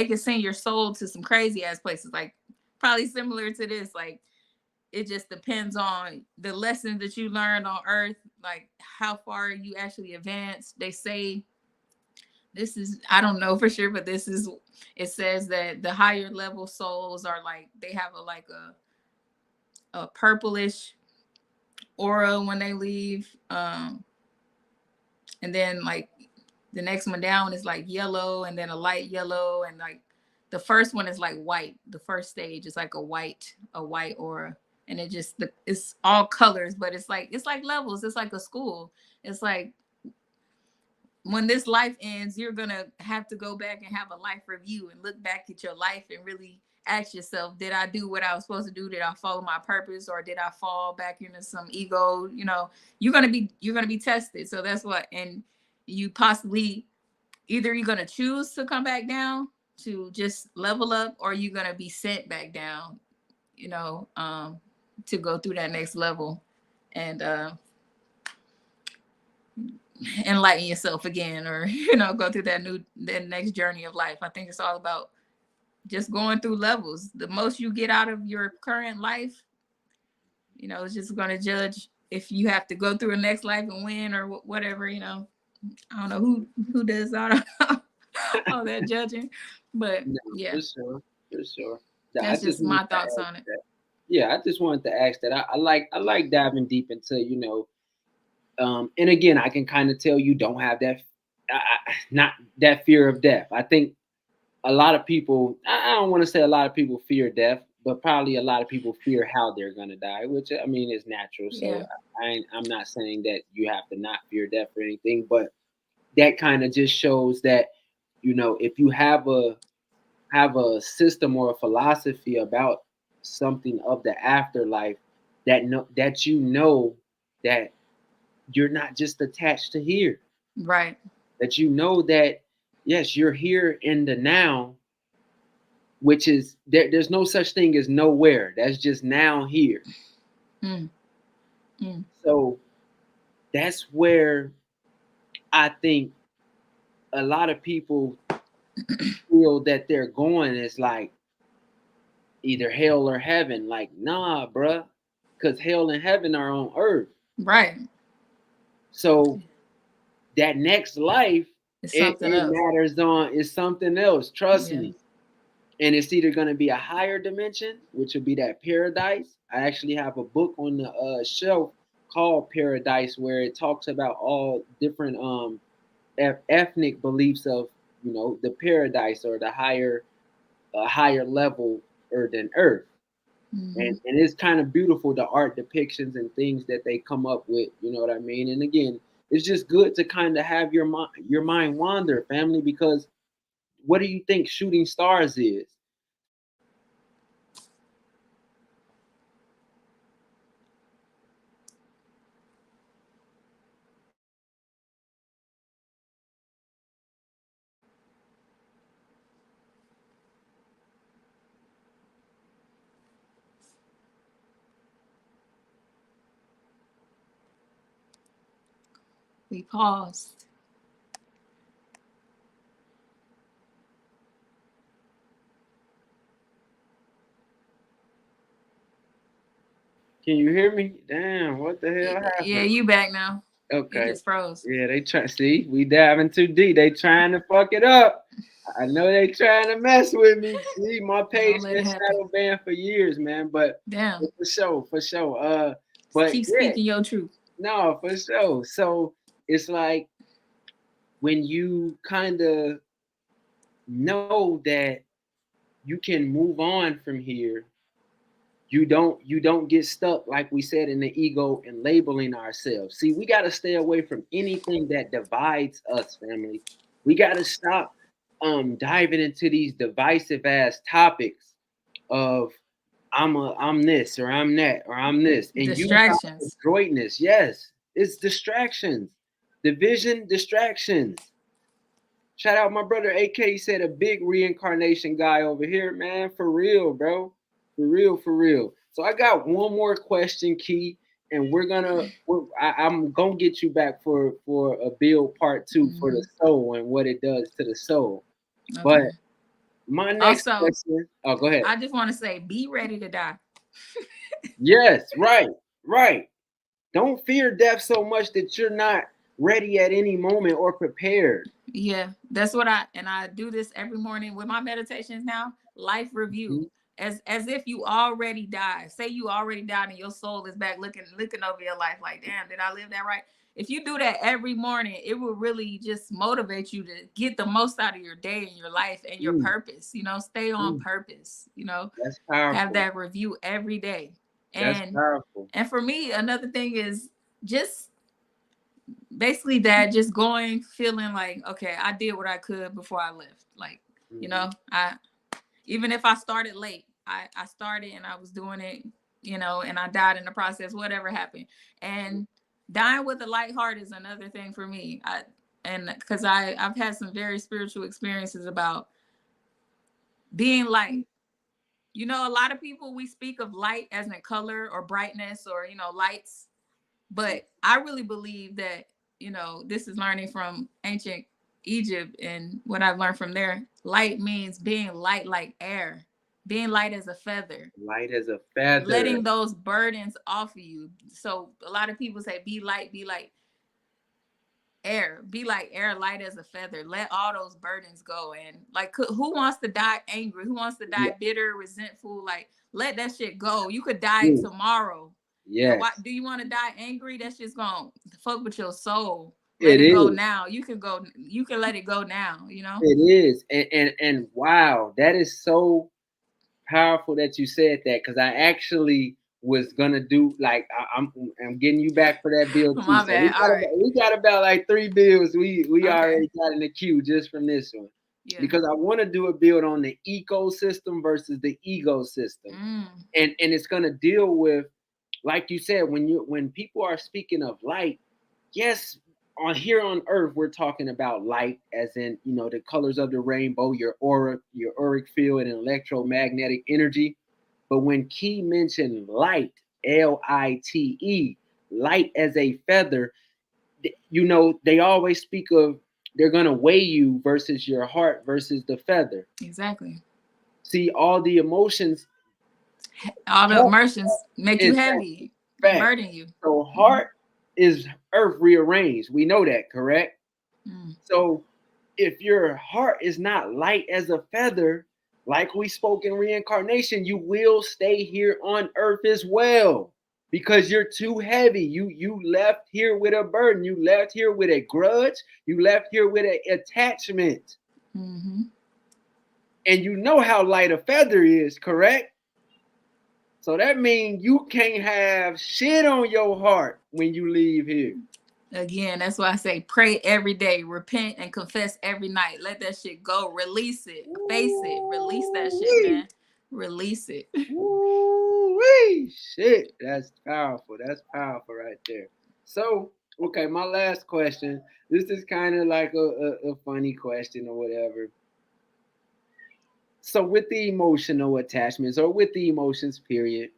can send your soul to some crazy ass places, like probably similar to this. Like it just depends on the lessons that you learned on earth, like how far you actually advance. They say this is, I don't know for sure, but it says that the higher level souls are like, they have a purplish aura when they leave. And then like the next one down is like yellow, and then a light yellow, and like the first one is like white. The first stage is like a white aura, and it's all colors, but it's like levels. It's like a school. It's like when this life ends, you're gonna have to go back and have a life review and look back at your life and really ask yourself, did I do what I was supposed to do? Did I follow my purpose, or did I fall back into some ego? You're gonna be tested. So that's what, and you possibly either you're gonna choose to come back down to just level up, or you're gonna be sent back down, to go through that next level and enlighten yourself again, or go through that next journey of life. I think it's all about just going through levels. The most you get out of your current life, it's just going to judge if you have to go through a next life and win, or whatever. I don't know who does all that judging, but No, yeah, for sure, for sure. I that's just just wanted my to thoughts ask on it. that. Yeah, I just wanted to ask that. I like diving deep into, and again, I can kind of tell you don't have that, not that fear of death. I think a lot of people, I don't want to say a lot of people fear death, but probably a lot of people fear how they're gonna die, which I mean is natural. So Yeah, I'm not saying that you have to not fear death or anything, but that kind of just shows that, if you have a system or a philosophy about something of the afterlife, that that you're not just attached to here, right. that that yes, you're here in the now, which is there's no such thing as nowhere. That's just now here. Mm, mm, So that's where I think a lot of people feel that they're going is like either hell or heaven. Like, nah, bruh, because hell and heaven are on earth. right. So that next life, It's it, something it else. matters on is something else. Trust Yeah. me. And it's either going to be a higher dimension, which will be that paradise. I actually have a book on the shelf called Paradise, where it talks about all different ethnic beliefs of the paradise or the higher level than Earth. Hmm. And it's kind of beautiful, the art depictions and things that they come up with. You know what I mean? And again, it's just good to kind of have your mind wander, family, because what do you think shooting stars is? We paused. Can you hear me? Damn, what the hell Yeah, happened? you back now. It Okay. just froze. Yeah, they try. See, we diving too deep. They trying to fuck it up. I know they trying to mess with me. See, my Don't page let been it happen. shadow banned for years, man. But Damn. for sure, for sure. Just But keep yeah, speaking your truth. no, for sure. So it's like when you kind of know that you can move on from here, you don't get stuck, like we said, in the ego and labeling ourselves. See, we got to stay away from anything that divides us, family. We got to stop diving into these divisive ass topics of I'm this or I'm that or I'm this, and you Distractions. adroitness. Yes, it's distractions, division, distractions. Shout out my brother AK. He said a big reincarnation guy over here, man. For real, bro. For real, for real. So I got one more question, Key, and I'm gonna get you back for a build part two for the Hmm. soul and what it does to the soul. But Okay. my next Also, question. Oh, go ahead. I just want to say, be ready to die. Yes, right, right. Don't fear death so much that you're not ready at any moment or prepared. Yeah, that's what I do this every morning with my meditations now. Life review. Mhm. As if you already died. Say you already died and your soul is back looking over your life like, damn, did I live that right? If you do that every morning, it will really just motivate you to get the most out of your day and your life and your Mm, purpose. Stay on mm. purpose. That's Have powerful. that review every day. That's And powerful. and for me, another thing is just basically that, just going feeling like, okay, I did what I could before I left. Like, Hmm. I, even if I started late, I started and I was doing it, and I died in the process, whatever happened. And dying with a light heart is another thing for me. And because I've had some very spiritual experiences about being light. A lot of people, we speak of light as in color or brightness or lights. But I really believe that, this is learning from ancient Egypt and what I've learned from there. Light means being light like air, being light as a feather, Light as a feather. letting those burdens off of you. So a lot of people say, be light, be light. air. Be like air, light as a feather. Let all those burdens go. And like, who wants to die angry? Who wants to die Yeah. bitter, resentful? Like, let that shit go. You could die Yes. tomorrow. And why Yes. do you want to die angry? That's just gonna fuck with your soul. Let It it go is. now. You can go. You can let it go now. You know. It is. And wow, that is so powerful that you said that, because I actually was gonna do like I'm getting you back for that bill too. My So we bad. got All right. about like 3 bills we Okay. already got in the queue just from this one, Yeah. because I want to do a build on the ecosystem versus the ecosystem, and it's gonna deal with, like you said, when people are speaking of light, yes, on here on Earth we're talking about light as in, the colors of the rainbow, your aura, your auric field, and electromagnetic energy. But when Key mentioned light, Lite, light as a feather, they always speak of, they're gonna weigh you versus your heart versus the feather. Exactly. See, all the emotions, All the heart emotions make you is heavy, fact. burden you. So heart is earth rearranged. We know that, correct? Mm. So if your heart is not light as a feather, like we spoke in reincarnation, you will stay here on earth as well, because you're too heavy. You left here with a burden. You left here with a grudge. You left here with an attachment. Mm-hmm. And you know how light a feather is, correct? So that means you can't have shit on your heart when you leave here. Again, that's why I say pray every day, repent and confess every night. Let that shit go. Release it. Face it. Release that shit, man. Release it. Woo-wee. Shit, that's powerful. That's powerful right there. So, okay, my last question. This is kind of like a funny question or whatever. So, with the emotional attachments or with the emotions, period,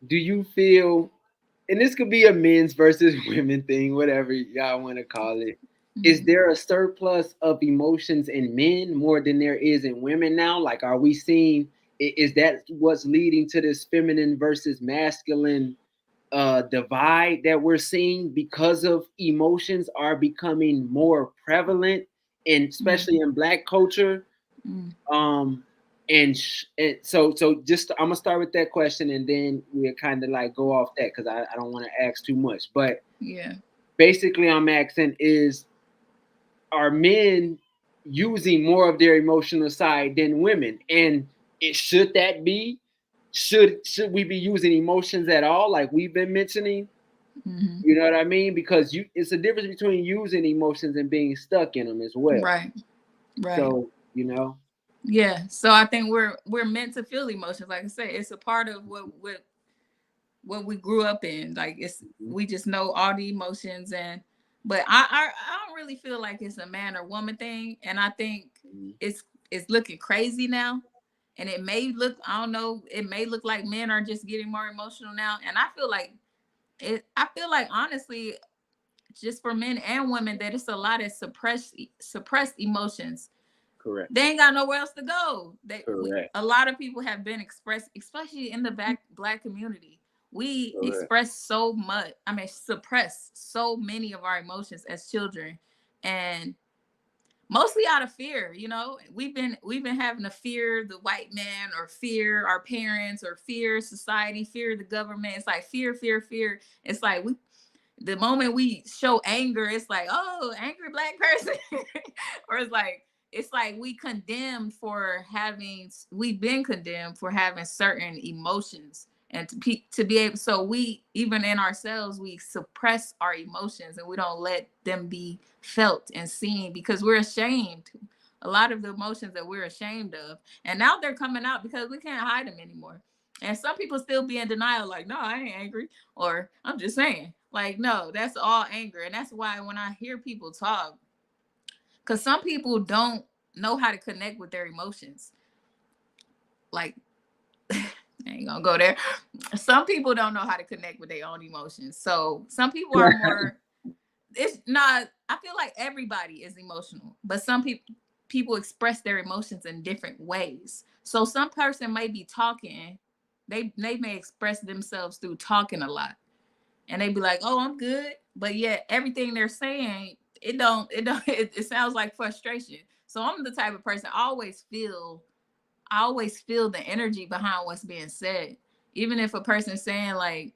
do you feel, and this could be a men's versus women thing, whatever y'all want to call it. Is there a surplus of emotions in men more than there is in women now? Like, are we seeing, is that what's leading to this feminine versus masculine divide that we're seeing, because of emotions are becoming more prevalent, and especially in Black culture? Um, and so just I'm gonna start with that question, and then we'll kind of like go off that, because I don't want to ask too much. But Yeah. basically, I'm asking is, are men using more of their emotional side than women? And should that be? Should we be using emotions at all, like we've been mentioning? Mm-hmm. You know what I mean? Because it's a difference between using emotions and being stuck in them as well. Right. Right. So, Yeah. So I think we're meant to feel emotions. Like I said, it's a part of what we grew up in. Like we just know all the emotions, but I don't really feel like it's a man or woman thing. And I think it's looking crazy now. And it may look, I don't know, it may look like men are just getting more emotional now. And I feel like honestly, just for men and women, that it's a lot of suppressed emotions. correct. They ain't got nowhere else to go. Correct. A lot of people have been expressed, especially in the Black community. We Correct. express so much. I mean, suppress so many of our emotions as children, and mostly out of fear. We've been having to fear the white man, or fear our parents, or fear society, fear the government. It's like fear, fear, fear. It's like the moment we show anger, it's like, oh, angry Black person. Or it's like we've been condemned for having certain emotions, and to be able, so we, even in ourselves, we suppress our emotions, and we don't let them be felt and seen, because we're ashamed. A lot of the emotions that we're ashamed of, and now they're coming out because we can't hide them anymore. And some people still be in denial, like, no, I ain't angry, or I'm just saying. Like, no, that's all anger. And that's why when I hear people talk, because some people don't know how to connect with their emotions. Like, I ain't gonna go there. Some people don't know how to connect with their own emotions. So some people are more, it's not, I feel like everybody is emotional, but some people express their emotions in different ways. So some person may be talking, they may express themselves through talking a lot. And they be like, oh, I'm good. but yet everything they're saying, it sounds like frustration. So I'm the type of person I always feel the energy behind what's being said. Even if a person's saying like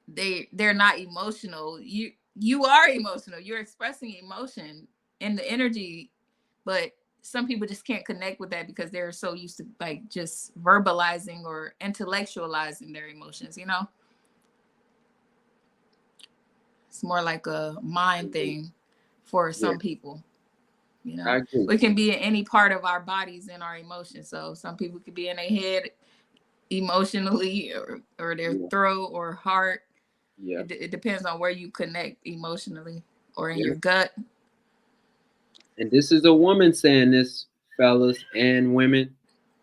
they're not emotional, you are emotional. You're expressing emotion in the energy, but some people just can't connect with that because they're so used to like just verbalizing or intellectualizing their emotions, you know? It's more like a mind thing for Yeah, some people. You I know, agree. we can be in any part of our bodies and our emotions. So some people could be in their head emotionally, or their Yeah, throat or heart. yeah, It depends on where you connect emotionally or in yeah. your gut. And this is a woman saying this, fellas and women.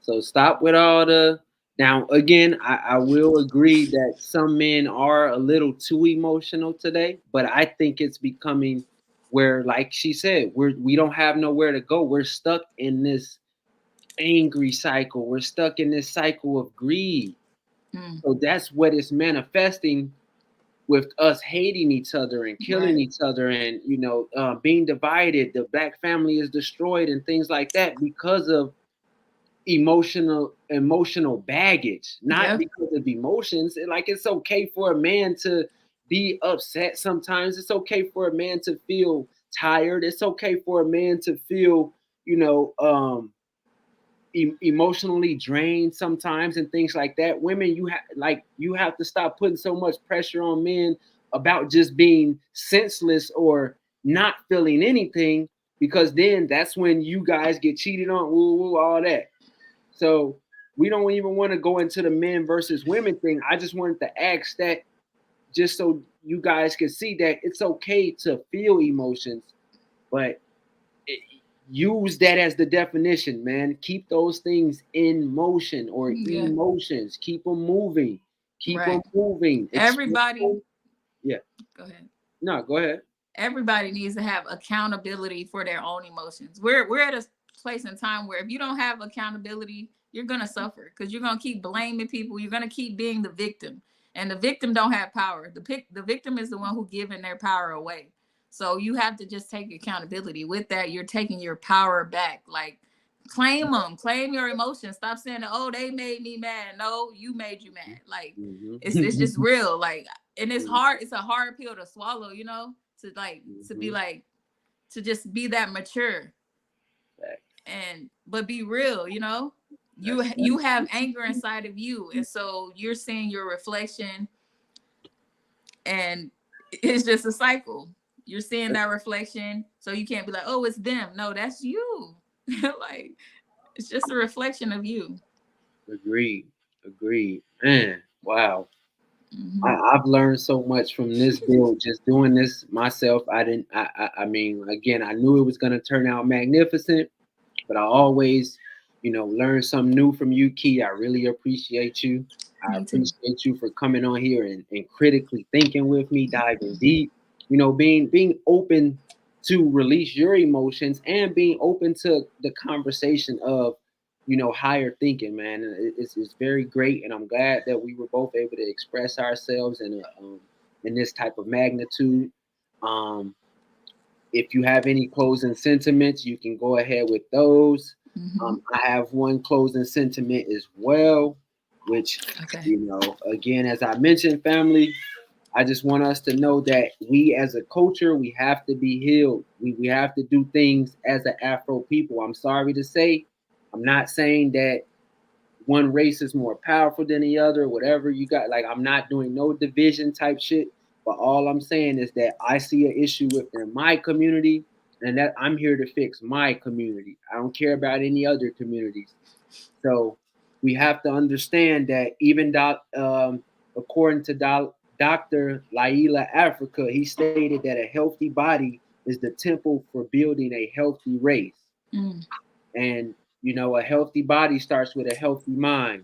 So stop with all the. Now, again, I will agree that some men are a little too emotional today, but I think it's becoming where, like she said, we don't have nowhere to go. We're stuck in this angry cycle. We're stuck in this cycle of greed. Mm, So that's what is manifesting with us hating each other and killing right. each other, and being divided. The black family is destroyed and things like that because of emotional baggage, not Yeah. because of emotions. Like, it's okay for a man to be upset sometimes. It's okay for a man to feel tired. It's okay for a man to feel you know um emotionally drained sometimes and things like that. Women, you have to stop putting so much pressure on men about just being senseless or not feeling anything, because then that's when you guys get cheated on, woo woo, all that. So we don't even want to go into the men versus women thing. I just wanted to ask that, just so you guys can see that it's okay to feel emotions, but use that as the definition, man. Keep those things in motion, or Yeah. emotions. Keep them moving. Keep them Right. moving. Express Everybody, them. Yeah. go ahead. No, go ahead. Everybody needs to have accountability for their own emotions. We're at a place in time where if you don't have accountability, you're gonna suffer because you're gonna keep blaming people. You're gonna keep being the victim, and the victim don't have power. The victim is the one who giving their power away. So you have to just take accountability. With that, you're taking your power back. Like claim them, claim your emotions. Stop saying, "Oh, they made me mad." No, you made you mad. Like it's just Mm-hmm. real. Like, and it's hard. It's a hard pill to swallow. You know, to be Mm-hmm. like to just be that mature and but be real, you know. That's You have anger inside of you, and so you're seeing your reflection, and it's just a cycle. You're seeing that reflection, so you can't be like, oh, it's them. No, that's you. Like, it's just a reflection of you. agreed. Agreed. Man, wow. Hmm. I've learned so much from this build, just doing this myself. I didn't. I mean, again, I knew it was going to turn out magnificent, but I always, learn something new from you, Key. I really appreciate you. I Me too. appreciate you for coming on here and critically thinking with me, diving deep, being open to release your emotions and being open to the conversation of, higher thinking, man. It's very great. And I'm glad that we were both able to express ourselves in this type of magnitude. Um, if you have any closing sentiments, you can go ahead with those. Hmm. I have one closing sentiment as well, which, Okay. again, as I mentioned, family, I just want us to know that we as a culture, we have to be healed. We have to do things as an Afro people. I'm sorry to say, I'm not saying that one race is more powerful than the other, whatever you got. Like, I'm not doing no division type shit, but all I'm saying is that I see an issue within my community, and that I'm here to fix my community. I don't care about any other communities. So we have to understand that even according to Dr. Laila Africa, he stated that a healthy body is the temple for building a healthy race. Mm. And a healthy body starts with a healthy mind.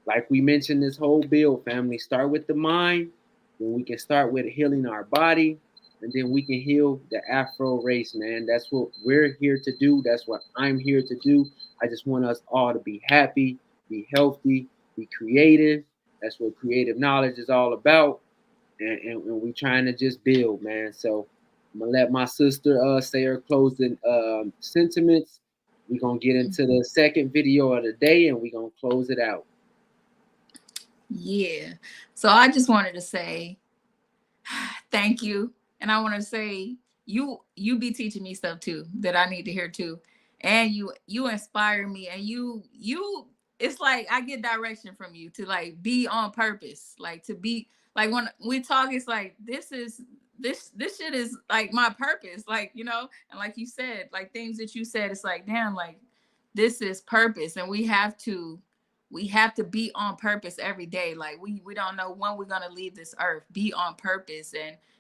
Like we mentioned, this whole build, family, start with the mind, then we can start with healing our body, and then we can heal the Afro race, man. That's what we're here to do. That's what I'm here to do. I just want us all to be happy, be healthy, be creative. That's what creative knowledge is all about. and we trying to just build, man. So I'm gonna let my sister say her closing sentiments. We're gonna get into the second video of the day, and we're gonna close it out. Yeah. So I just wanted to say thank you. And I want to say you be teaching me stuff too that I need to hear too. And you inspire me, and you it's like I get direction from you to like be on purpose, like to be like when we talk, it's like this shit is like my purpose, like, you know. And like you said, like things that you said, it's like, damn, like this is purpose, and we have to be on purpose every day. Like we don't know when we're gonna leave this earth. Be on purpose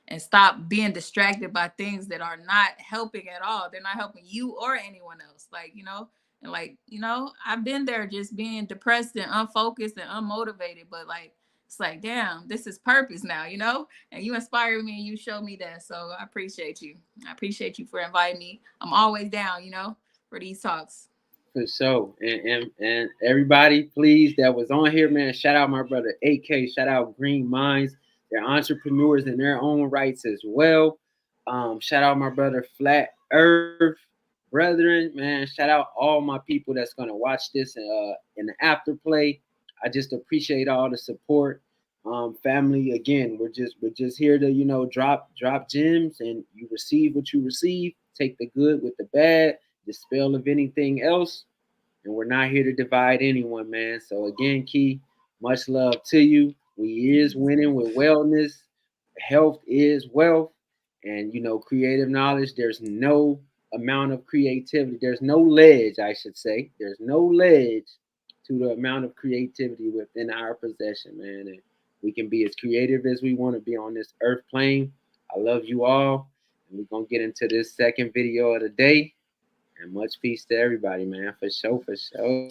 and stop being distracted by things that are not helping at all. They're not helping you or anyone else. Like, you know, and like, you know, I've been there just being depressed and unfocused and unmotivated, but like it's like, damn, this is purpose now, you know? And you inspire me and you show me that. So I appreciate you. I appreciate you for inviting me. I'm always down, you know, for these talks. For sure. And everybody, please, that was on here, man. Shout out my brother AK. Shout out Green Minds. They're entrepreneurs in their own rights as well. Shout out my brother Flat Earth Brethren, man. Shout out all my people that's gonna watch this in the afterplay. I just appreciate all the support. Family, again, we're just here to, you know, drop gems, and you receive what you receive. Take the good with the bad, dispel of anything else, and we're not here to divide anyone, man. So again, Key, much love to you. We is winning with wellness. Health is wealth, and you know, creative knowledge. There's no amount of creativity. There's no ledge, I should say. There's no ledge to the amount of creativity within our possession, man. And we can be as creative as we want to be on this earth plane. I love you all, and we're gonna get into this second video of the day. And much peace to everybody, man. For sure, for sure.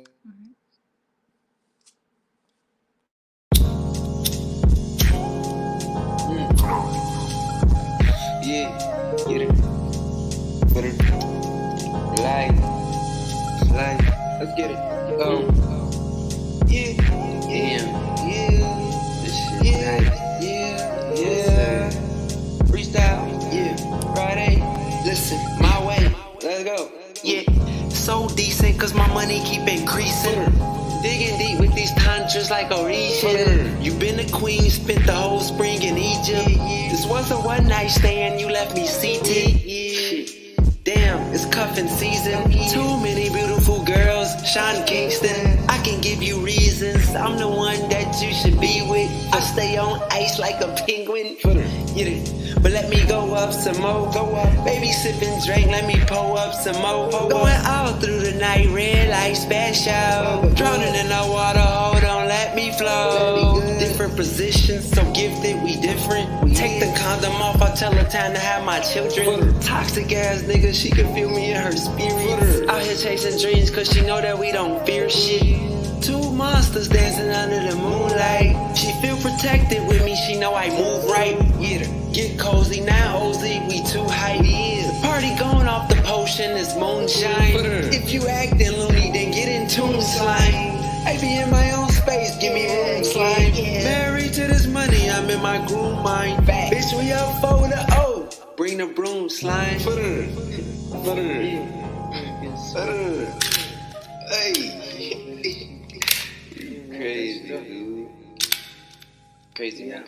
Yeah, get it. Put it. Light. Let's get it. Yeah, this shit nice. Yeah. Freestyle. Yeah. Friday. Listen, my way. Let's go. Yeah, so decent cause my money keep increasing. Digging deep with these tantras like Orisha. You been a queen, spent the whole spring in Egypt. This was a one night stand, you left me seated. Damn, it's cuffing season. Too many beautiful girls, Sean Kingston. I can give you reasons, I'm the one that you should be with. I stay on ice like a penguin. Get it, but let me go up some more. Baby sipping drink, let me pull up some more. Going all through the night, red light special. Drowning in the water, hold on, let me flow. Different positions, so gifted, we different. Take the condom off, I tell her time to have my children. Toxic ass nigga, she can feel me in her spirit. Out here chasing dreams, cause she know that we don't fear shit. Two monsters dancing under the moonlight. She feel protected with me, she know I move right. Get cozy, now Ozzy, we too hype. The party going off the potion, it's moonshine. If you acting loony, then get in tune, slime. I be in my own space, give me room, slime. Married to this money, I'm in my groove mind. Bitch, we up for the O. Bring the broom, slime. Hey. Crazy, dude. Crazy, man.